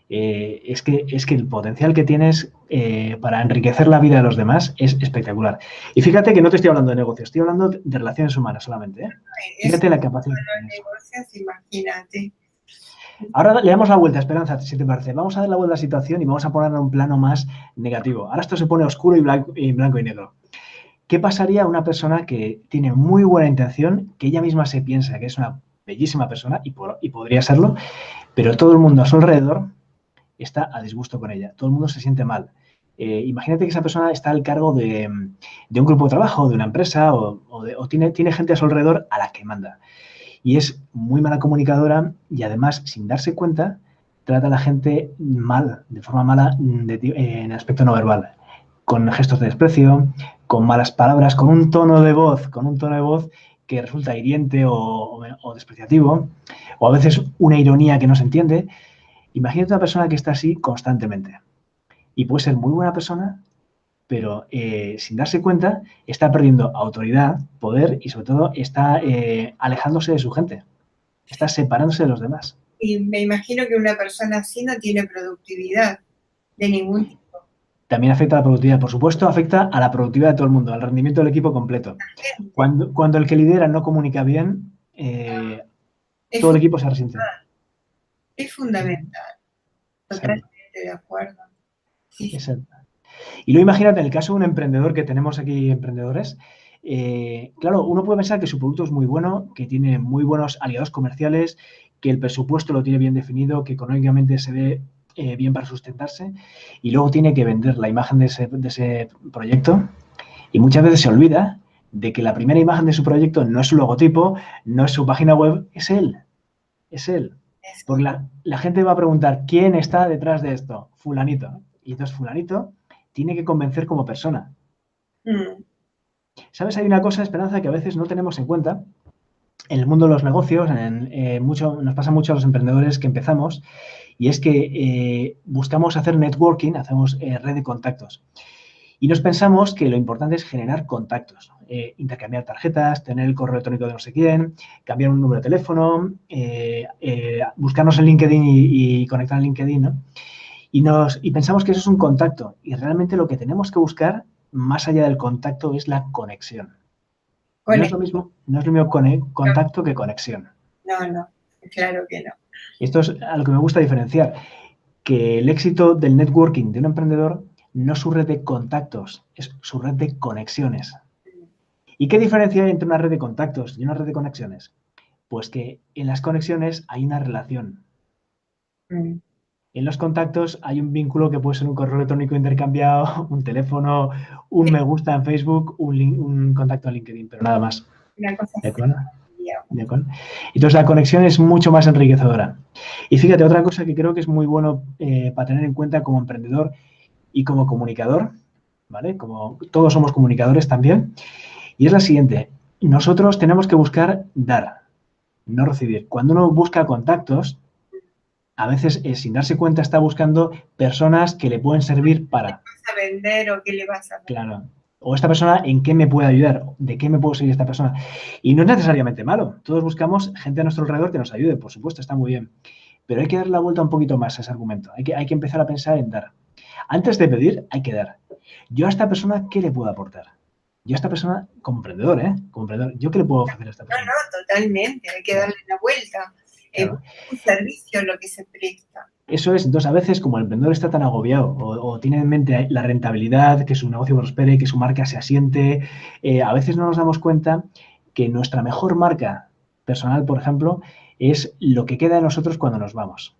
B: es que el potencial que tienes para enriquecer la vida de los demás es espectacular. Y fíjate que no te estoy hablando de negocios, estoy hablando de relaciones humanas solamente.
A: Eso
B: Fíjate la capacidad que
A: los
B: tienes.
A: negocios, imagínate.
B: Ahora le damos la vuelta, Esperanza, si te parece. Vamos a dar la vuelta a la situación y vamos a ponerla en un plano más negativo. Ahora esto se pone oscuro y blanco y negro. ¿Qué pasaría a una persona que tiene muy buena intención, que ella misma se piensa que es una bellísima persona y podría serlo, pero todo el mundo a su alrededor está a disgusto con ella, todo el mundo se siente mal? Imagínate que esa persona está al cargo de un grupo de trabajo, de una empresa, o tiene gente a su alrededor a la que manda. Y es muy mala comunicadora y además, sin darse cuenta, trata a la gente mal, de forma mala en aspecto no verbal, con gestos de desprecio, con malas palabras, con un tono de voz que resulta hiriente o despreciativo, o a veces una ironía que no se entiende. Imagínate una persona que está así constantemente y puede ser muy buena persona, pero sin darse cuenta está perdiendo autoridad, poder y sobre todo está alejándose de su gente, está separándose de los demás.
A: Y me imagino que una persona así no tiene productividad de ningún tipo.
B: También afecta a la productividad, por supuesto, afecta a la productividad de todo el mundo, al rendimiento del equipo completo. Cuando el que lidera no comunica bien,
A: Es,
B: todo el
A: fu-
B: equipo se resiente.
A: es fundamental,
B: Exacto,
A: totalmente de acuerdo. Sí, sí.
B: exacto. Y luego imagínate, en el caso de un emprendedor, que tenemos aquí emprendedores, claro, uno puede pensar que su producto es muy bueno, que tiene muy buenos aliados comerciales, que el presupuesto lo tiene bien definido, que económicamente se ve bien para sustentarse, y luego tiene que vender la imagen de ese proyecto, y muchas veces se olvida de que la primera imagen de su proyecto no es su logotipo, no es su página web, es él, es él. Porque la gente va a preguntar, ¿quién está detrás de esto? Fulanito. Y entonces Fulanito tiene que convencer como persona.
A: Mm,
B: ¿Sabes? Hay una cosa, Esperanza, que a veces no tenemos en cuenta. En el mundo de los negocios, nos pasa mucho a los emprendedores que empezamos, y es que buscamos hacer networking, hacemos red de contactos. Y nos pensamos que lo importante es generar contactos, intercambiar tarjetas, tener el correo electrónico de no sé quién, cambiar un número de teléfono, buscarnos en LinkedIn y conectar en LinkedIn, ¿no? Y pensamos que eso es un contacto. Y realmente lo que tenemos que buscar, más allá del contacto, es la conexión.
A: con
B: No es lo mismo contacto que conexión.
A: no, no, claro que no.
B: Y esto es a lo que me gusta diferenciar, que el éxito del networking de un emprendedor no es su red de contactos, es su red de conexiones. ¿Y qué diferencia hay entre una red de contactos y una red de conexiones? Pues que en las conexiones hay una relación.
A: Mm.
B: En los contactos hay un vínculo que puede ser un correo electrónico intercambiado, un teléfono, un me gusta en Facebook, un contacto en LinkedIn, pero nada más.
A: Una cosa
B: ¿De
A: así,
B: acuerdo?
A: digamos.
B: ¿De acuerdo? Entonces la conexión es mucho más enriquecedora. Y fíjate, otra cosa que creo que es muy bueno para tener en cuenta como emprendedor y como comunicador, ¿vale? Como todos somos comunicadores también, y es la siguiente. Nosotros tenemos que buscar dar, no recibir. Cuando uno busca contactos, a veces sin darse cuenta está buscando personas que le pueden servir para,
A: ¿Vas a vender o qué le vas a vender?
B: claro, o esta persona en qué me puede ayudar, de qué me puedo servir esta persona. Y no es necesariamente malo. Todos buscamos gente a nuestro alrededor que nos ayude, por supuesto, está muy bien. Pero hay que dar la vuelta un poquito más a ese argumento. Hay que empezar a pensar en dar. Antes de pedir, hay que dar. Yo a esta persona, ¿qué le puedo aportar? Yo a esta persona, como emprendedor, ¿eh? Como emprendedor, ¿yo qué le puedo ofrecer a esta
A: No,
B: persona?
A: no, totalmente, hay que
B: Claro,
A: darle la vuelta.
B: claro.
A: Un servicio lo que se presta.
B: Eso es, entonces a veces como el emprendedor está tan agobiado o tiene en mente la rentabilidad, que su negocio prospere, que su marca se asiente, a veces no nos damos cuenta que nuestra mejor marca personal, por ejemplo, es lo que queda de nosotros cuando nos vamos.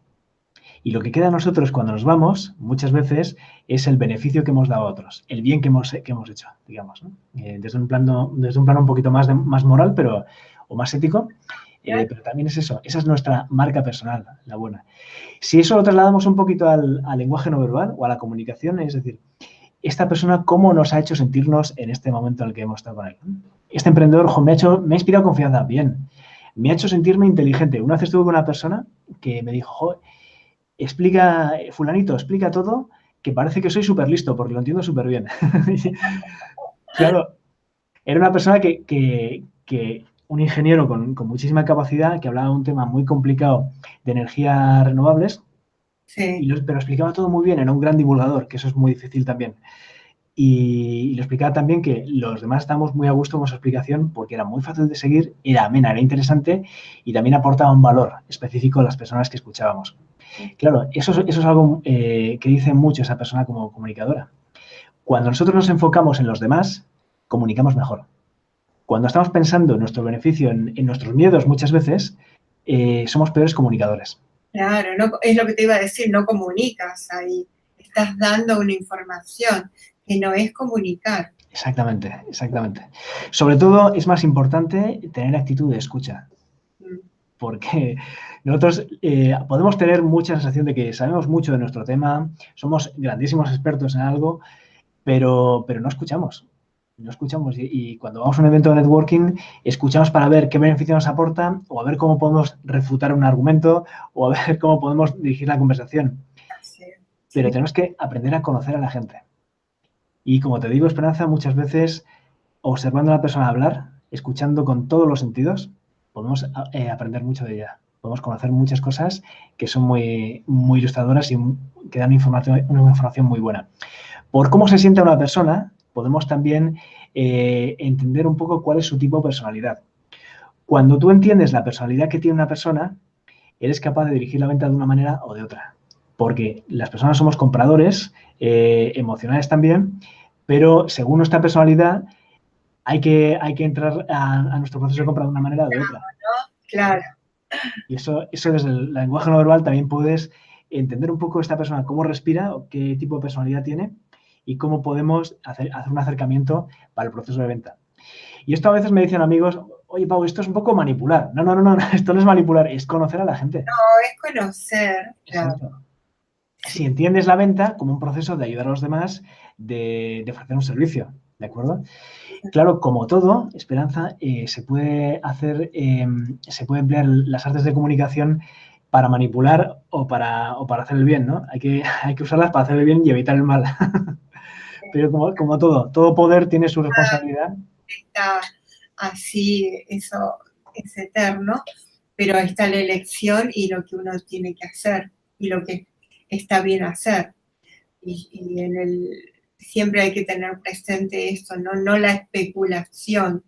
B: Y lo que queda a nosotros cuando nos vamos, muchas veces, es el beneficio que hemos dado a otros, el bien que hemos hecho, digamos, ¿no? Desde un plano un poquito más moral, o más ético, pero también es eso, esa es nuestra marca personal, la buena. Si eso lo trasladamos un poquito al lenguaje no verbal o a la comunicación, es decir, esta persona cómo nos ha hecho sentirnos en este momento en el que hemos estado con él. Este emprendedor me ha inspirado confianza, bien. Me ha hecho sentirme inteligente. Una vez estuve con una persona que me dijo, fulanito, explica todo, que parece que soy súper listo, porque lo entiendo súper bien. Claro, era una persona que un ingeniero con muchísima capacidad, que hablaba de un tema muy complicado de energías renovables,
A: Sí.
B: pero explicaba todo muy bien, era un gran divulgador, que eso es muy difícil también. Y lo explicaba también que los demás estábamos muy a gusto con su explicación porque era muy fácil de seguir, era amena, era interesante y también aportaba un valor específico a las personas que escuchábamos. Claro, eso es algo que dice mucho esa persona como comunicadora. Cuando nosotros nos enfocamos en los demás, comunicamos mejor. Cuando estamos pensando en nuestro beneficio, en nuestros miedos muchas veces, somos peores comunicadores.
A: Claro, no, es lo que te iba a decir, no comunicas ahí, estás dando una información que no es comunicar.
B: Exactamente, exactamente. Sobre todo es más importante tener actitud de escucha, porque nosotros podemos tener mucha sensación de que sabemos mucho de nuestro tema, somos grandísimos expertos en algo, pero no escuchamos. No escuchamos y cuando vamos a un evento de networking, escuchamos para ver qué beneficio nos aporta o a ver cómo podemos refutar un argumento o a ver cómo podemos dirigir la conversación.
A: Sí.
B: Pero tenemos que aprender a conocer a la gente. Y como te digo, Esperanza, muchas veces observando a la persona hablar, escuchando con todos los sentidos, podemos aprender mucho de ella. Podemos conocer muchas cosas que son muy, muy ilustradoras y que dan una información muy buena. Por cómo se siente una persona, podemos también entender un poco cuál es su tipo de personalidad. Cuando tú entiendes la personalidad que tiene una persona, eres capaz de dirigir la venta de una manera o de otra. Porque las personas somos compradores, emocionales también, pero según nuestra personalidad, hay que entrar a nuestro proceso de compra de una manera o de otra.
A: Claro.
B: Y eso desde el lenguaje no verbal también puedes entender un poco esta persona, cómo respira, o qué tipo de personalidad tiene y cómo podemos hacer un acercamiento para el proceso de venta. Y esto a veces me dicen amigos, oye, Pau, esto es un poco manipular. No, esto no es manipular, es conocer a la gente.
A: No, es conocer, claro.
B: Exacto. Si entiendes la venta como un proceso de ayudar a los demás, de ofrecer un servicio, ¿de acuerdo? Claro, como todo, Esperanza, se puede emplear las artes de comunicación para manipular o para hacer el bien, ¿no? Hay que usarlas para hacer el bien y evitar el mal. Pero como todo poder tiene su responsabilidad.
A: Está así, eso es eterno, pero está la elección y lo que uno tiene que hacer y lo que está bien hacer. Y siempre hay que tener presente esto, no la especulación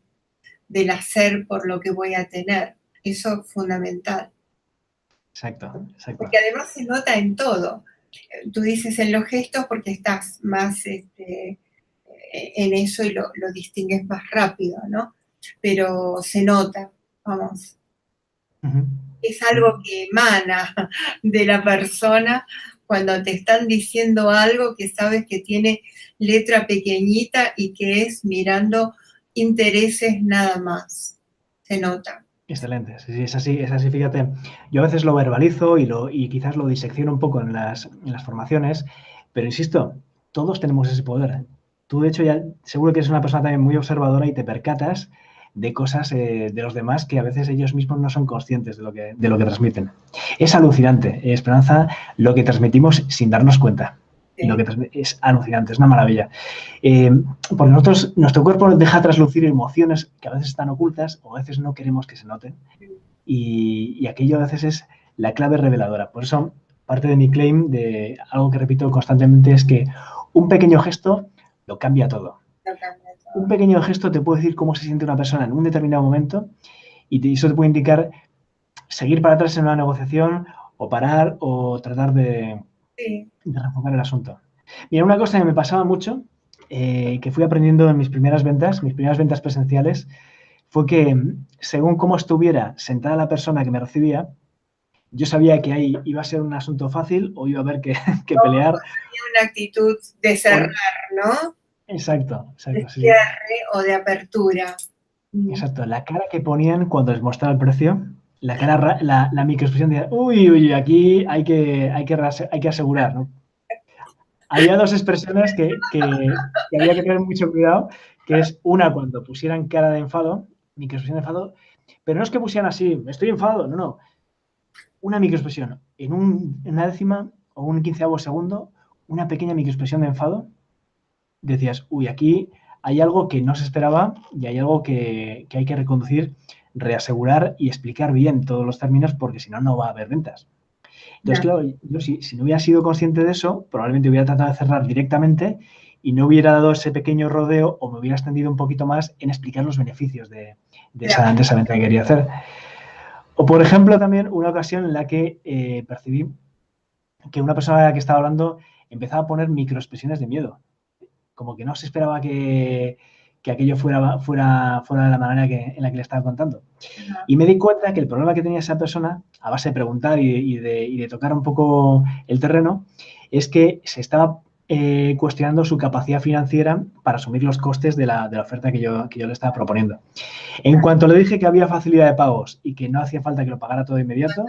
A: del hacer por lo que voy a tener. Eso es fundamental.
B: Exacto.
A: Porque además se nota en todo. Tú dices en los gestos porque estás más en eso y lo distingues más rápido, ¿no? Pero se nota, vamos.
B: Uh-huh.
A: Es algo que emana de la persona cuando te están diciendo algo que sabes que tiene letra pequeñita y que es mirando intereses nada más. Se nota.
B: Excelente, sí, es así, fíjate. Yo a veces lo verbalizo y quizás lo disecciono un poco en las formaciones, pero insisto, todos tenemos ese poder. Tú, de hecho, ya seguro que eres una persona también muy observadora y te percatas de cosas de los demás que a veces ellos mismos no son conscientes de lo que transmiten. Es alucinante, Esperanza, lo que transmitimos sin darnos cuenta. Sí. Es alucinante, es una maravilla. Porque nuestro cuerpo deja traslucir emociones que a veces están ocultas o a veces no queremos que se noten. Y aquello a veces es la clave reveladora. Por eso, parte de mi claim, de algo que repito constantemente, es que un pequeño gesto lo cambia todo. Un pequeño gesto te puede decir cómo se siente una persona en un determinado momento y eso te puede indicar seguir para atrás en una negociación o parar o tratar de reenfocar el asunto. Mira, una cosa que me pasaba mucho, que fui aprendiendo en mis primeras ventas presenciales, fue que según cómo estuviera sentada la persona que me recibía, yo sabía que ahí iba a ser un asunto fácil o iba a haber que pelear.
A: Una actitud de cerrar, ¿no?
B: Exacto,
A: De
B: exacto. Sí,
A: cierre o de apertura.
B: exacto. La cara que ponían cuando les mostraba el precio, la cara, la microexpresión de, uy, aquí hay que asegurar, ¿no? Había dos expresiones que había que tener mucho cuidado, que es una cuando pusieran cara de enfado, microexpresión de enfado, pero no es que pusieran así, estoy enfadado, no. Una microexpresión en una décima o un quinceavo segundo, una pequeña microexpresión de enfado, decías, uy, aquí hay algo que no se esperaba y hay algo que hay que reconducir, reasegurar y explicar bien todos los términos porque si no, no va a haber ventas. Entonces, claro, yo si no hubiera sido consciente de eso, probablemente hubiera tratado de cerrar directamente y no hubiera dado ese pequeño rodeo o me hubiera extendido un poquito más en explicar los beneficios de esa venta que quería hacer. O, por ejemplo, también una ocasión en la que percibí que una persona que estaba hablando empezaba a poner microexpresiones de miedo. Como que no se esperaba que aquello fuera de la manera en la que le estaba contando. Y me di cuenta que el problema que tenía esa persona, a base de preguntar y de tocar un poco el terreno, es que se estaba cuestionando su capacidad financiera para asumir los costes de la oferta que yo le estaba proponiendo. En cuanto le dije que había facilidad de pagos y que no hacía falta que lo pagara todo de inmediato,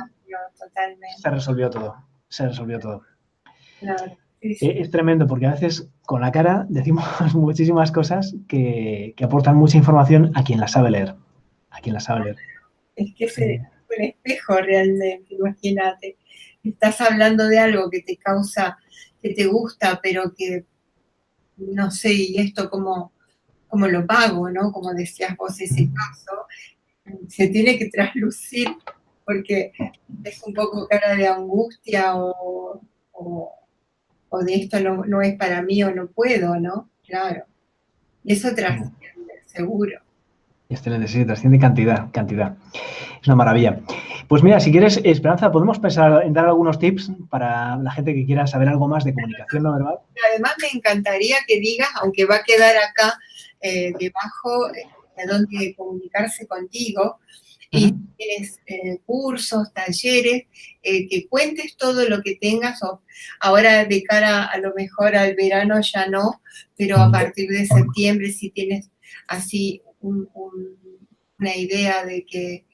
B: se resolvió todo. Se resolvió todo.
A: Claro, sí, sí.
B: Es tremendo porque a veces con la cara decimos muchísimas cosas que aportan mucha información a quien la sabe leer. A quien la sabe leer.
A: Es que es un espejo realmente, imagínate. Estás hablando de algo que te causa, que te gusta, pero que no sé, y esto como lo pago, ¿no? Como decías vos, ese caso, se tiene que traslucir porque es un poco cara de angustia o de esto no es para mí o no puedo, ¿no? Claro. Eso trasciende, seguro.
B: Excelente, sí, trasciende cantidad. Es una maravilla. Pues mira, si quieres, Esperanza, podemos pensar en dar algunos tips para la gente que quiera saber algo más de comunicación no verbal.
A: Además, me encantaría que digas, aunque va a quedar acá debajo, de dónde comunicarse contigo, y tienes cursos, talleres, que cuentes todo lo que tengas. Ahora de cara a lo mejor al verano ya no, pero a partir de septiembre si tienes así una idea de que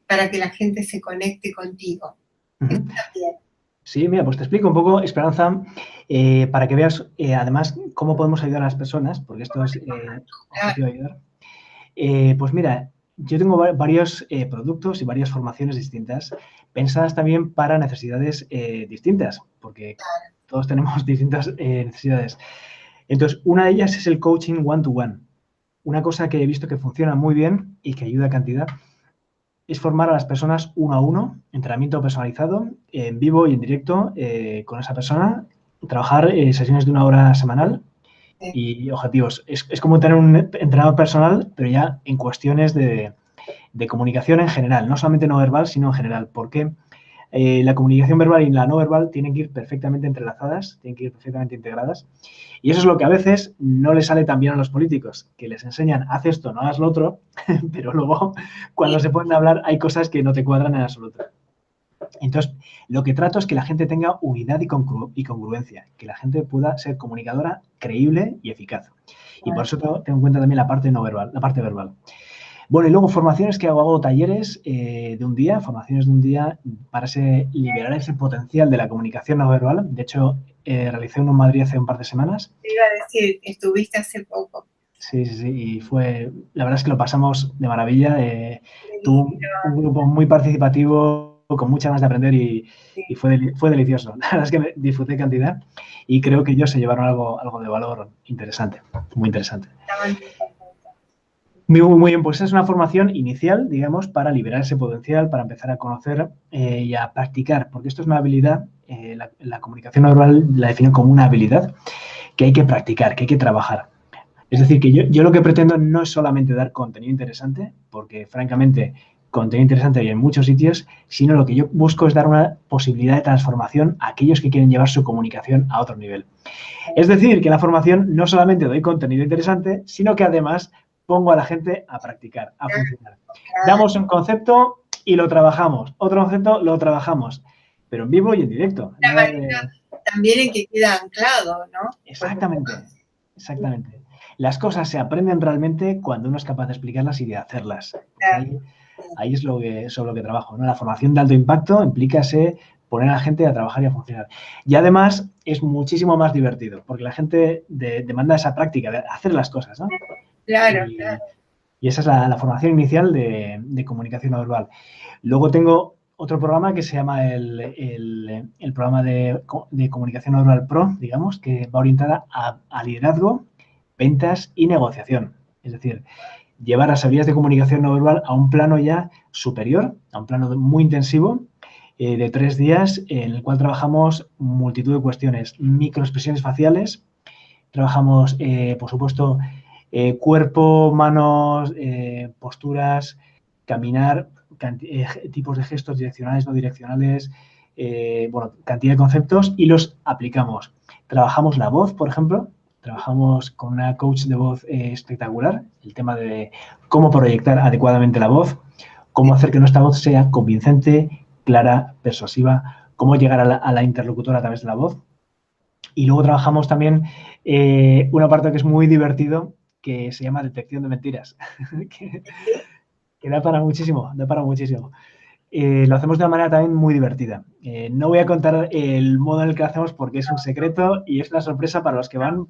A: para que la gente se conecte contigo. Está bien.
B: Sí, mira, pues te explico un poco, Esperanza, para que veas además cómo podemos ayudar a las personas, porque esto es objetivo de ayudar. Pues mira, yo tengo varios productos y varias formaciones distintas, pensadas también para necesidades distintas, porque todos tenemos distintas necesidades. Entonces, una de ellas es el coaching one-to-one. Una cosa que he visto que funciona muy bien y que ayuda a cantidad es formar a las personas uno a uno, entrenamiento personalizado, en vivo y en directo con esa persona, trabajar sesiones de 1 hora semanal y objetivos. Es como tener un entrenador personal, pero ya en cuestiones de comunicación en general, no solamente no verbal, sino en general, porque la comunicación verbal y la no verbal tienen que ir perfectamente entrelazadas, tienen que ir perfectamente integradas. Y eso es lo que a veces no les sale tan bien a los políticos, que les enseñan, haz esto, no haz lo otro, pero luego cuando se ponen a hablar hay cosas que no te cuadran en absoluto. Entonces, lo que trato es que la gente tenga unidad y congruencia, que la gente pueda ser comunicadora, creíble y eficaz. Y por eso tengo en cuenta también la parte no verbal, la parte verbal. Bueno, y luego formaciones que hago talleres de un día, formaciones de un día para liberar ese potencial de la comunicación no verbal. De hecho, realicé uno en Madrid hace un par de semanas.
A: Te iba a decir, estuviste hace poco.
B: Sí, y la verdad es que lo pasamos de maravilla. Tuvo un grupo muy participativo, con muchas ganas de aprender y fue delicioso. La verdad es que disfruté cantidad y creo que ellos se llevaron algo de valor interesante, muy interesante. Muy bien, pues esa es una formación inicial, digamos, para liberar ese potencial, para empezar a conocer y a practicar, porque esto es una habilidad, la comunicación no verbal la defino como una habilidad que hay que practicar, que hay que trabajar. Es decir, que yo lo que pretendo no es solamente dar contenido interesante, porque francamente contenido interesante hay en muchos sitios, sino lo que yo busco es dar una posibilidad de transformación a aquellos que quieren llevar su comunicación a otro nivel. Es decir, que en la formación no solamente doy contenido interesante, sino que además pongo a la gente a practicar, a funcionar. Damos un concepto y lo trabajamos. Otro concepto, lo trabajamos, pero en vivo y en directo.
A: La manera también en que queda anclado, ¿no?
B: Exactamente, exactamente. Las cosas se aprenden realmente cuando uno es capaz de explicarlas y de hacerlas. Ahí es sobre lo que trabajo, ¿no? La formación de alto impacto implica poner a la gente a trabajar y a funcionar. Y además es muchísimo más divertido, porque la gente demanda esa práctica de hacer las cosas, ¿no?
A: Claro,
B: claro. Y esa es la formación inicial de comunicación no verbal. Luego tengo otro programa que se llama el programa de comunicación no verbal Pro, digamos, que va orientada a liderazgo, ventas y negociación. Es decir, llevar las habilidades de comunicación no verbal a un plano ya superior, a un plano muy intensivo, de 3 días, en el cual trabajamos multitud de cuestiones, microexpresiones faciales, trabajamos, por supuesto, cuerpo, manos, posturas, caminar, tipos de gestos direccionales, no direccionales, bueno, cantidad de conceptos y los aplicamos. Trabajamos la voz, por ejemplo, trabajamos con una coach de voz espectacular, el tema de cómo proyectar adecuadamente la voz, cómo hacer que nuestra voz sea convincente, clara, persuasiva, cómo llegar a la interlocutora a través de la voz. Y luego trabajamos también una parte que es muy divertido, que se llama detección de mentiras, que da para muchísimo, da para muchísimo. Lo hacemos de una manera también muy divertida. No voy a contar el modo en el que lo hacemos porque es un secreto y es una sorpresa para los que van,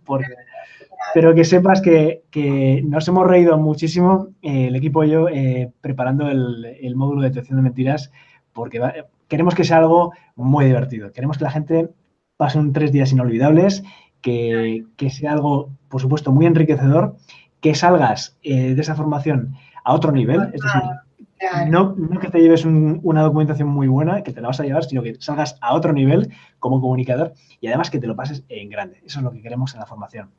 B: pero que sepas que nos hemos reído muchísimo, el equipo y yo, preparando el módulo de detección de mentiras, porque queremos que sea algo muy divertido. Queremos que la gente pase 3 días inolvidables, que sea algo, por supuesto, muy enriquecedor, que salgas de esa formación a otro nivel, es decir, no que te lleves una documentación muy buena, que te la vas a llevar, sino que salgas a otro nivel como comunicador y además que te lo pases en grande. Eso es lo que queremos en la formación.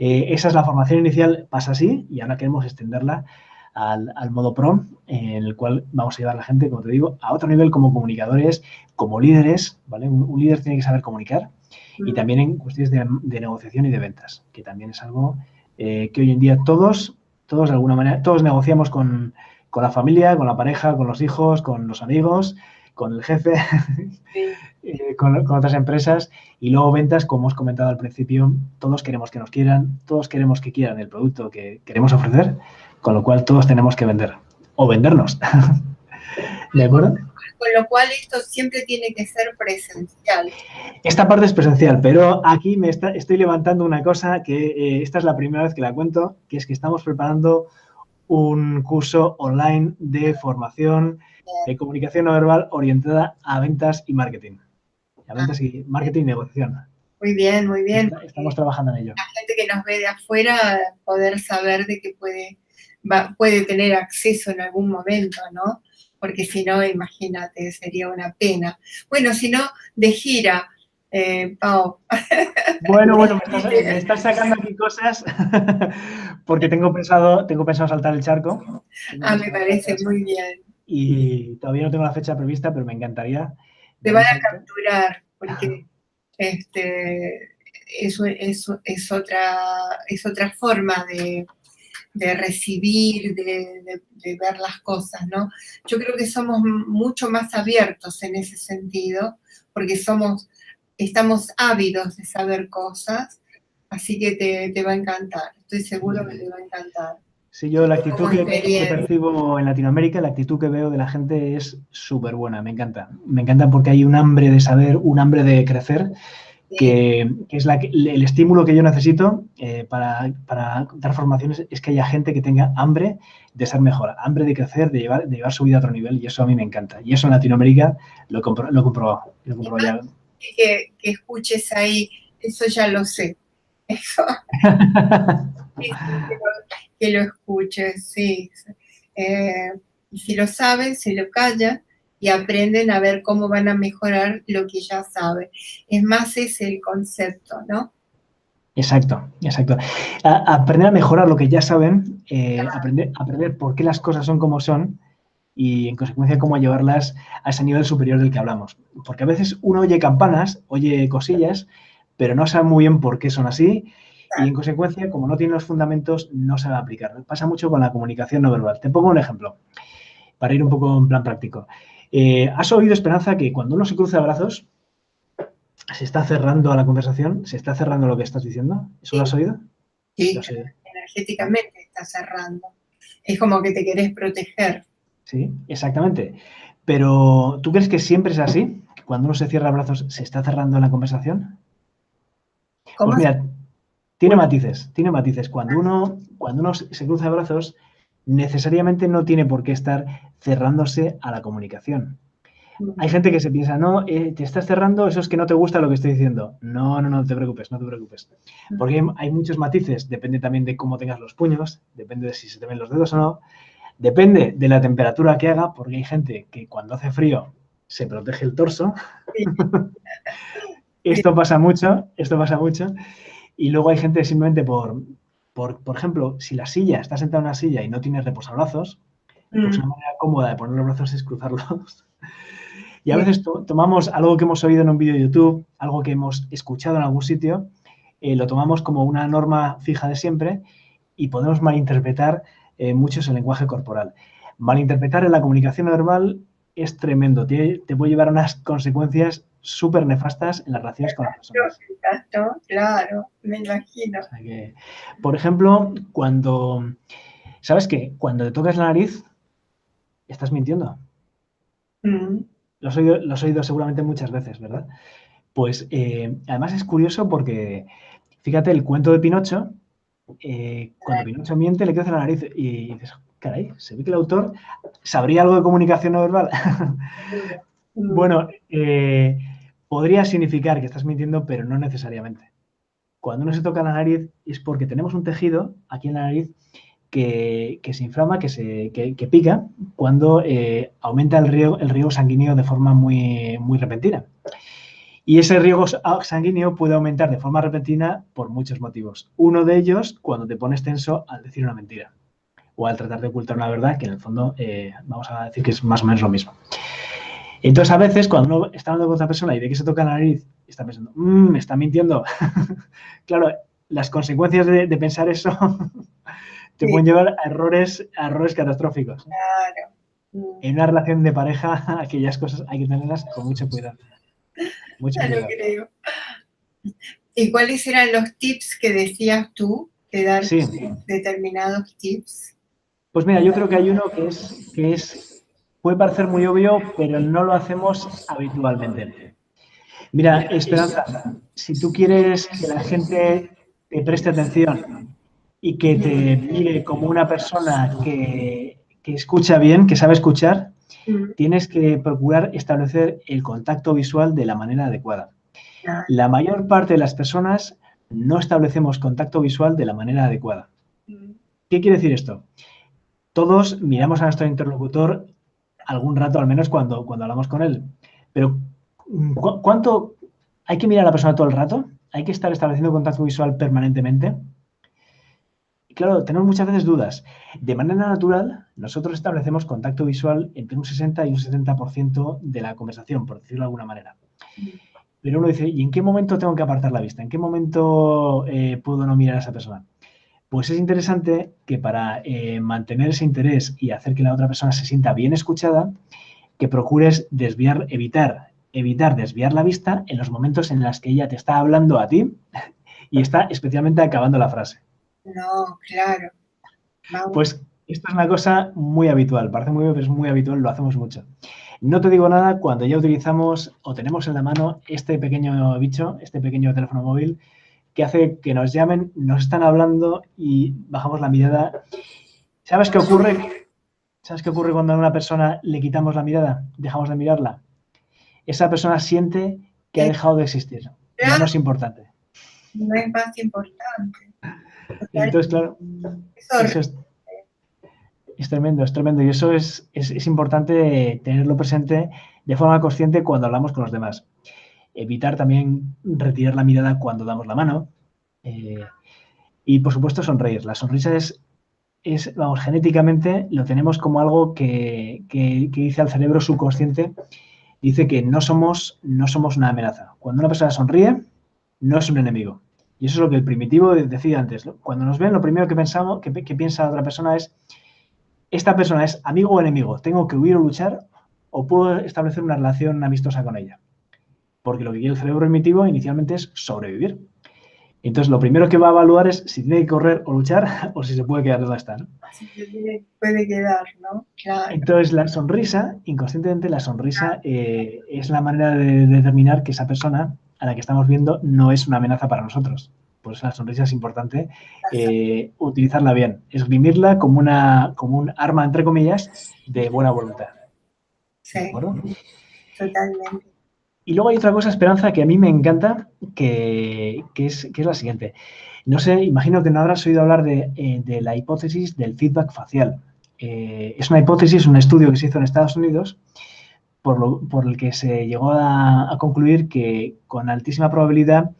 B: Esa es la formación inicial, pasa así, y ahora queremos extenderla al modo Pro, en el cual vamos a llevar a la gente, como te digo, a otro nivel como comunicadores, como líderes, ¿vale? Un líder tiene que saber comunicar y también en cuestiones de negociación y de ventas, que también es algo que hoy en día todos de alguna manera, todos negociamos con la familia, con la pareja, con los hijos, con los amigos, con el jefe, con otras empresas y luego ventas, como hemos comentado al principio, todos queremos que nos quieran, todos queremos que quieran el producto que queremos ofrecer, con lo cual todos tenemos que vender o vendernos. ¿De acuerdo?
A: Con lo cual esto siempre tiene que ser presencial.
B: Esta parte es presencial, pero aquí estoy levantando una cosa que esta es la primera vez que la cuento, que es que estamos preparando un curso online de formación de comunicación no verbal orientada a ventas y marketing. A ventas y marketing y negociación.
A: Muy bien, muy bien.
B: Estamos trabajando en ello.
A: La gente que nos ve de afuera poder saber de que puede tener acceso en algún momento, ¿no? Porque si no, imagínate, sería una pena. Bueno, si no, de gira, Pau.
B: Bueno, me estás sacando aquí cosas porque tengo pensado saltar el charco.
A: Me parece muy bien.
B: Y todavía no tengo la fecha prevista, pero me encantaría.
A: Te van a capturar, porque es otra forma de recibir, de ver las cosas, ¿no? Yo creo que somos mucho más abiertos en ese sentido, porque estamos ávidos de saber cosas, así que te va a encantar, estoy seguro que te va a encantar.
B: Sí, yo la actitud que percibo en Latinoamérica, la actitud que veo de la gente es súper buena, me encanta. Me encanta porque hay un hambre de saber, un hambre de crecer, que es el estímulo que yo necesito para dar formaciones, es que haya gente que tenga hambre de ser mejor, hambre de crecer, de llevar su vida a otro nivel, y eso a mí me encanta. Y eso en Latinoamérica lo he comprobado ya.
A: Que escuches ahí, eso ya lo sé. Eso. Que lo escuches, sí. Y si lo saben, se lo callan y aprenden a ver cómo van a mejorar lo que ya saben. Es más, ese es el concepto, ¿no?
B: Exacto. Aprender a mejorar lo que ya saben, aprender por qué las cosas son como son y, en consecuencia, cómo llevarlas a ese nivel superior del que hablamos. Porque a veces uno oye campanas, oye cosillas, pero no sabe muy bien por qué son así y, en consecuencia, como no tiene los fundamentos, no sabe aplicar. Pasa mucho con la comunicación no verbal. Te pongo un ejemplo. para ir un poco en plan práctico. ¿Has oído, Esperanza, que cuando uno se cruza de brazos, se está cerrando a la conversación? ¿Se está cerrando lo que estás diciendo? ¿Eso lo has oído?
A: Sí,
B: Lo sé.
A: energéticamente está cerrando. Es como que te querés proteger.
B: Sí, exactamente. Pero, ¿tú crees que siempre es así? ¿Que cuando uno se cierra brazos se está cerrando la conversación?
A: ¿Cómo
B: Pues
A: se
B: mira, tiene matices, tiene matices. Cuando uno se cruza de brazos, necesariamente no tiene por qué estar cerrándose a la comunicación. Hay gente que se piensa, no, te estás cerrando, eso es que no te gusta lo que estoy diciendo. No, no, no te preocupes, no te preocupes. Porque hay muchos matices, depende también de cómo tengas los puños, depende de si se te ven los dedos o no, depende de la temperatura que haga, porque hay gente que cuando hace frío se protege el torso. Esto pasa mucho, esto pasa mucho. Y luego hay gente simplemente por ejemplo, si la silla, estás sentado en una silla y no tienes reposabrazos, pues una manera cómoda de poner los brazos es cruzarlos. Y a veces tomamos algo que hemos oído en un vídeo de YouTube, algo que hemos escuchado en algún sitio, lo tomamos como una norma fija de siempre y podemos malinterpretar mucho el lenguaje corporal. Malinterpretar en la comunicación no verbal es tremendo, te puede llevar a unas consecuencias súper nefastas en las relaciones con las personas.
A: Claro, me imagino.
B: O sea que, por ejemplo, ¿sabes qué? Cuando te tocas la nariz, estás mintiendo. Lo has oído seguramente muchas veces, ¿verdad? Pues además es curioso porque, fíjate, el cuento de Pinocho, cuando Pinocho miente le crece la nariz y dices, caray, se ve que el autor sabría algo de comunicación no verbal. Bueno, podría significar que estás mintiendo, pero no necesariamente. Cuando uno se toca la nariz es porque tenemos un tejido aquí en la nariz que se inflama, que pica cuando aumenta el riego sanguíneo de forma muy, muy repentina. Y ese riego sanguíneo puede aumentar de forma repentina por muchos motivos. Uno de ellos, cuando te pones tenso al decir una mentira o al tratar de ocultar una verdad, que en el fondo vamos a decir que es más o menos lo mismo. Entonces, a veces, cuando uno está hablando con otra persona y ve que se toca la nariz, está pensando, me está mintiendo. Claro, las consecuencias de pensar eso te pueden llevar a errores catastróficos.
A: Claro.
B: En una relación de pareja, aquellas cosas hay que tenerlas con mucho cuidado. Mucho
A: Ya lo
B: cuidado.
A: creo. ¿Y cuáles eran los tips que decías tú? De dar determinados tips.
B: Pues mira, yo creo que hay uno que puede parecer muy obvio, pero no lo hacemos habitualmente. Mira, Esperanza, si tú quieres que la gente te preste atención y que te mire como una persona que escucha bien, que sabe escuchar, tienes que procurar establecer el contacto visual de la manera adecuada. La mayor parte de las personas no establecemos contacto visual de la manera adecuada. ¿Qué quiere decir esto? Todos miramos a nuestro interlocutor algún rato, al menos cuando hablamos con él. Pero, ¿cuánto hay que mirar a la persona todo el rato? ¿Hay que estar estableciendo contacto visual permanentemente? Y claro, tenemos muchas veces dudas. De manera natural, nosotros establecemos contacto visual entre un 60 y un 70% de la conversación, por decirlo de alguna manera. Pero uno dice, ¿y en qué momento tengo que apartar la vista? ¿En qué momento puedo no mirar a esa persona? Pues es interesante que para mantener ese interés y hacer que la otra persona se sienta bien escuchada, que procures evitar desviar la vista en los momentos en los que ella te está hablando a ti y está especialmente acabando la frase.
A: No, claro.
B: Pues esto es una cosa muy habitual, parece muy obvio, pero es muy habitual, lo hacemos mucho. No te digo nada cuando ya utilizamos o tenemos en la mano este pequeño bicho, este pequeño teléfono móvil, que hace que nos llamen, nos están hablando y bajamos la mirada. ¿Sabes qué ocurre? ¿Sabes qué ocurre cuando a una persona le quitamos la mirada? Dejamos de mirarla. Esa persona siente que ha dejado de existir. Ya no es importante.
A: No es más importante.
B: Entonces, claro, eso es tremendo, es tremendo. Y eso es importante tenerlo presente de forma consciente cuando hablamos con los demás. Evitar también retirar la mirada cuando damos la mano. Y, por supuesto, sonreír. La sonrisa vamos, genéticamente lo tenemos como algo que dice al cerebro subconsciente, dice que no somos una amenaza. Cuando una persona sonríe, no es un enemigo. Y eso es lo que el primitivo decía antes, ¿no? Cuando nos ven, lo primero que pensamos, que piensa la otra persona es, ¿esta persona es amigo o enemigo? ¿Tengo que huir o luchar? ¿O puedo establecer una relación amistosa con ella? Porque lo que quiere el cerebro primitivo inicialmente es sobrevivir. Entonces, lo primero que va a evaluar es si tiene que correr o luchar o si se puede quedar donde está, ¿no?
A: Si se puede quedar, ¿no? Claro.
B: Entonces, la sonrisa, inconscientemente, la sonrisa es la manera de determinar que esa persona a la que estamos viendo no es una amenaza para nosotros. Por eso la sonrisa es importante utilizarla bien, esgrimirla como un arma, entre comillas, de buena voluntad.
A: Sí,
B: ¿De acuerdo?
A: totalmente.
B: Y luego hay otra cosa, Esperanza, que a mí me encanta, que es la siguiente. No sé, imagino que no habrás oído hablar de la hipótesis del feedback facial. Es una hipótesis, un estudio que se hizo en Estados Unidos, por el que se llegó a concluir que con altísima probabilidad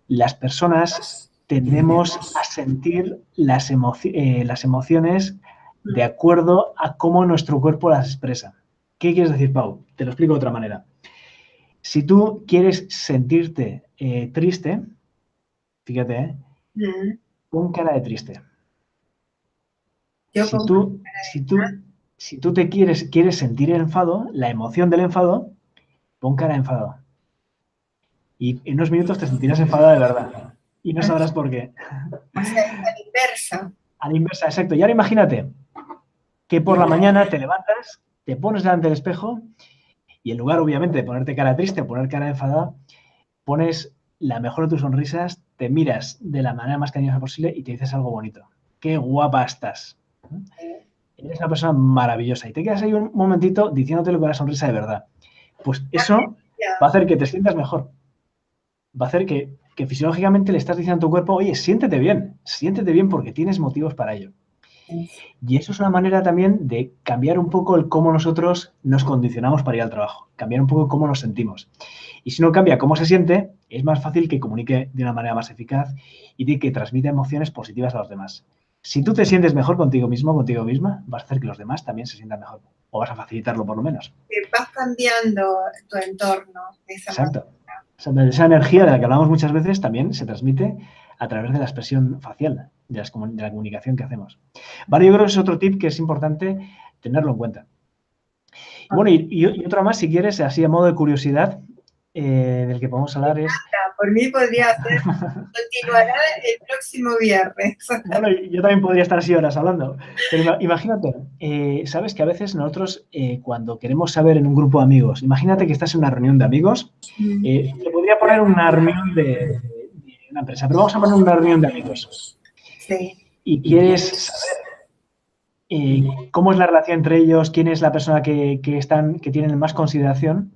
B: las personas tendemos a sentir las emociones de acuerdo a cómo nuestro cuerpo las expresa. ¿Qué quieres decir, Pau? Te lo explico de otra manera. Si tú quieres sentirte triste, fíjate, pon cara de triste.
A: Yo
B: Si tú te quieres sentir el enfado, la emoción del enfado, pon cara de enfado. Y en unos minutos te sentirás enfadada de verdad. Y no sabrás por qué.
A: O sea, es a la inversa.
B: A la inversa, exacto. Y ahora imagínate que por la mañana te levantas, te pones delante del espejo y en lugar, obviamente, de ponerte cara triste o poner cara de enfadada, pones la mejor de tus sonrisas, te miras de la manera más cariñosa posible y te dices algo bonito. ¡Qué guapa estás! Eres una persona maravillosa y te quedas ahí un momentito diciéndotelo con la sonrisa de verdad. Pues eso va a hacer que te sientas mejor. Va a hacer que fisiológicamente le estás diciendo a tu cuerpo, oye, siéntete bien porque tienes motivos para ello. Y eso es una manera también de cambiar un poco el cómo nosotros nos condicionamos para ir al trabajo, cambiar un poco cómo nos sentimos. Y si uno cambia cómo se siente, es más fácil que comunique de una manera más eficaz y de que transmita emociones positivas a los demás. Si tú te sientes mejor contigo mismo, contigo misma, vas a hacer que los demás también se sientan mejor. O vas a facilitarlo por lo menos.
A: Vas cambiando tu entorno de esa
B: Exacto. Esa energía de la que hablamos muchas veces también se transmite a través de la expresión facial, de la comunicación que hacemos. Vale, yo creo que es otro tip que es importante tenerlo en cuenta. Y bueno, y otra más, si quieres, así a modo de curiosidad, del que podemos hablar es...
A: Por mí podría ser, continuará el próximo viernes.
B: Bueno, yo también podría estar así horas hablando, pero imagínate, sabes que a veces nosotros cuando queremos saber en un grupo de amigos, imagínate que estás en una reunión de amigos, te podría poner una reunión de una empresa, pero vamos a poner una reunión de amigos.
A: Sí.
B: Y quieres saber cómo es la relación entre ellos, quién es la persona que tienen más consideración,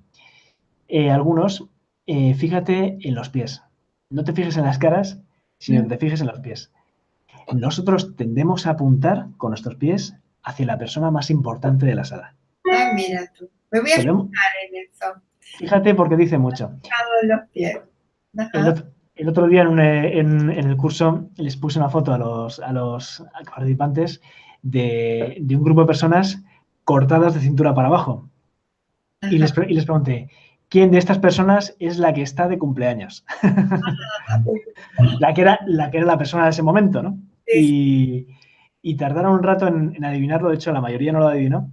B: algunos, fíjate en los pies. No te fijes en las caras, sino que te fijes en los pies. Nosotros tendemos a apuntar con nuestros pies hacia la persona más importante de la sala.
A: Ah, mira tú. Me voy a fijar en eso.
B: Fíjate porque dice mucho.
A: Los pies.
B: El otro día en el curso les puse una foto a los participantes de un grupo de personas cortadas de cintura para abajo. Y les pregunté, ¿quién de estas personas es la que está de cumpleaños? la que era la persona de ese momento, ¿no? Sí. Y tardaron un rato en adivinarlo, de hecho la mayoría no lo adivinó,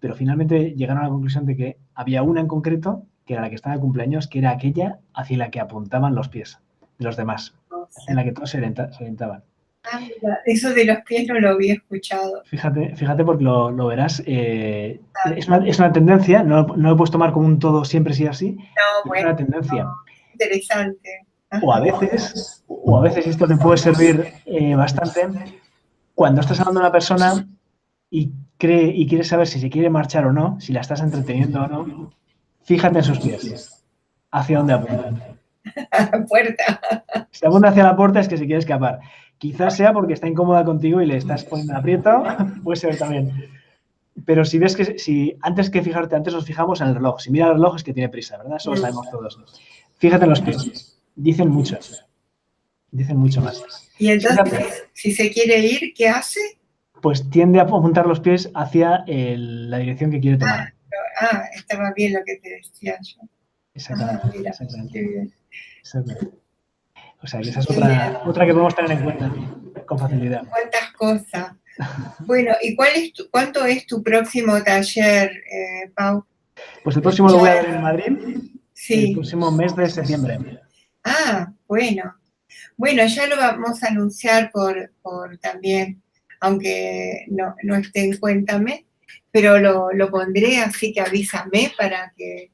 B: pero finalmente llegaron a la conclusión de que había una en concreto, que era la que estaba de cumpleaños, que era aquella hacia la que apuntaban los pies de los demás, en la que todos se orientaban.
A: Ah, mira, eso de los pies no lo había escuchado.
B: Fíjate porque lo verás. Es una tendencia, no lo puedes tomar como un todo siempre sí así. No, bueno, es una tendencia.
A: Interesante.
B: O a veces, esto te puede servir bastante, cuando estás hablando a una persona y quieres saber si se quiere marchar o no, si la estás entreteniendo o no, fíjate en sus pies. ¿Hacia dónde apuntan?
A: A la puerta.
B: Si apunta hacia la puerta es que se quiere escapar. Quizás sea porque está incómoda contigo y le estás poniendo aprieto, puede ser también. Pero si ves que antes que fijarte, antes nos fijamos en el reloj. Si mira el reloj es que tiene prisa, ¿verdad? Eso lo sabemos todos. Fíjate en los pies. Dicen mucho. Dicen mucho más.
A: Y entonces, si se quiere ir, ¿qué hace?
B: Pues tiende a apuntar los pies hacia la dirección que quiere tomar.
A: Estaba bien lo que te decía yo.
B: Exactamente.
A: Mira, qué bien.
B: Exactamente. O sea, que esa es otra que podemos tener en cuenta con facilidad.
A: ¿Cuántas cosas? Bueno, ¿y cuánto es tu próximo taller, Pau?
B: Pues el próximo lo voy a dar en Madrid, el
A: Sí.
B: próximo mes de septiembre.
A: Ah, bueno. Bueno, ya lo vamos a anunciar por también, aunque no esté en Cuéntame, pero lo pondré, así que avísame para que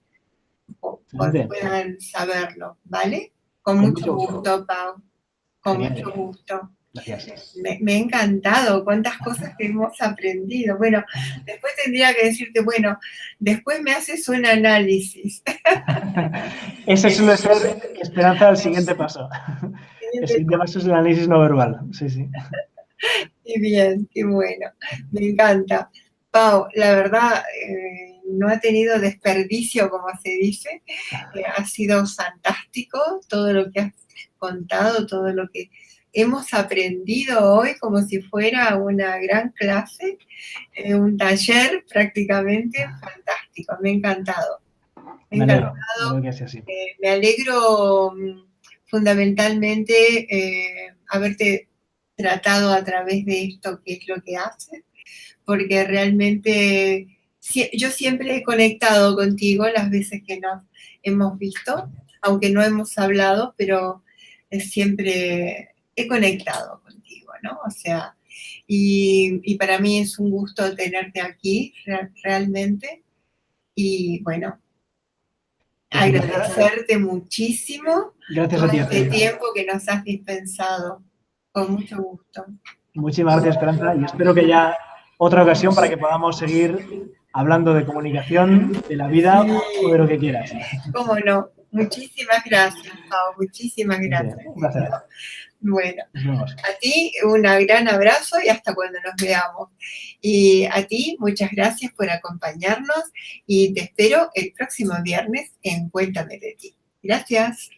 B: Excelente.
A: puedan saberlo, ¿vale? Con
B: Con
A: mucho
B: mucho gusto.
A: gusto, Pau, con mucho
B: Genial.
A: gusto.
B: Gracias.
A: Me ha encantado cuántas cosas que hemos aprendido. Bueno, después tendría que decirte, bueno, después me haces un análisis.
B: Ese suele ser esperanza del siguiente paso. El siguiente paso es el análisis no verbal. Sí, sí.
A: Qué bien, qué bueno, me encanta. Pau, la verdad, no ha tenido desperdicio, como se dice. Ha sido fantástico todo lo que has contado, todo lo que hemos aprendido hoy, como si fuera una gran clase, un taller prácticamente fantástico. Me ha encantado. Me ha
B: Me
A: encantado.
B: alegro que sea así.
A: Me alegro fundamentalmente haberte tratado a través de esto, que es lo que haces, porque realmente yo siempre he conectado contigo las veces que nos hemos visto, aunque no hemos hablado, pero siempre he conectado contigo, ¿no? O sea, y para mí es un gusto tenerte aquí realmente. Y bueno,
B: Pues un placer.
A: agradecerte muchísimo
B: Gracias
A: todo
B: a ti,
A: este
B: Esperanza.
A: tiempo que nos has dispensado. Con mucho gusto.
B: Muchísimas gracias, Esperanza. Y espero que ya otra ocasión para que podamos seguir hablando de comunicación, de la vida o de lo que quieras.
A: Cómo no. Muchísimas gracias, Pau. Muchísimas gracias.
B: Un placer.
A: Bueno,
B: Nos vemos.
A: a ti un gran abrazo y hasta cuando nos veamos. Y a ti muchas gracias por acompañarnos y te espero el próximo viernes en Cuéntame de ti. Gracias.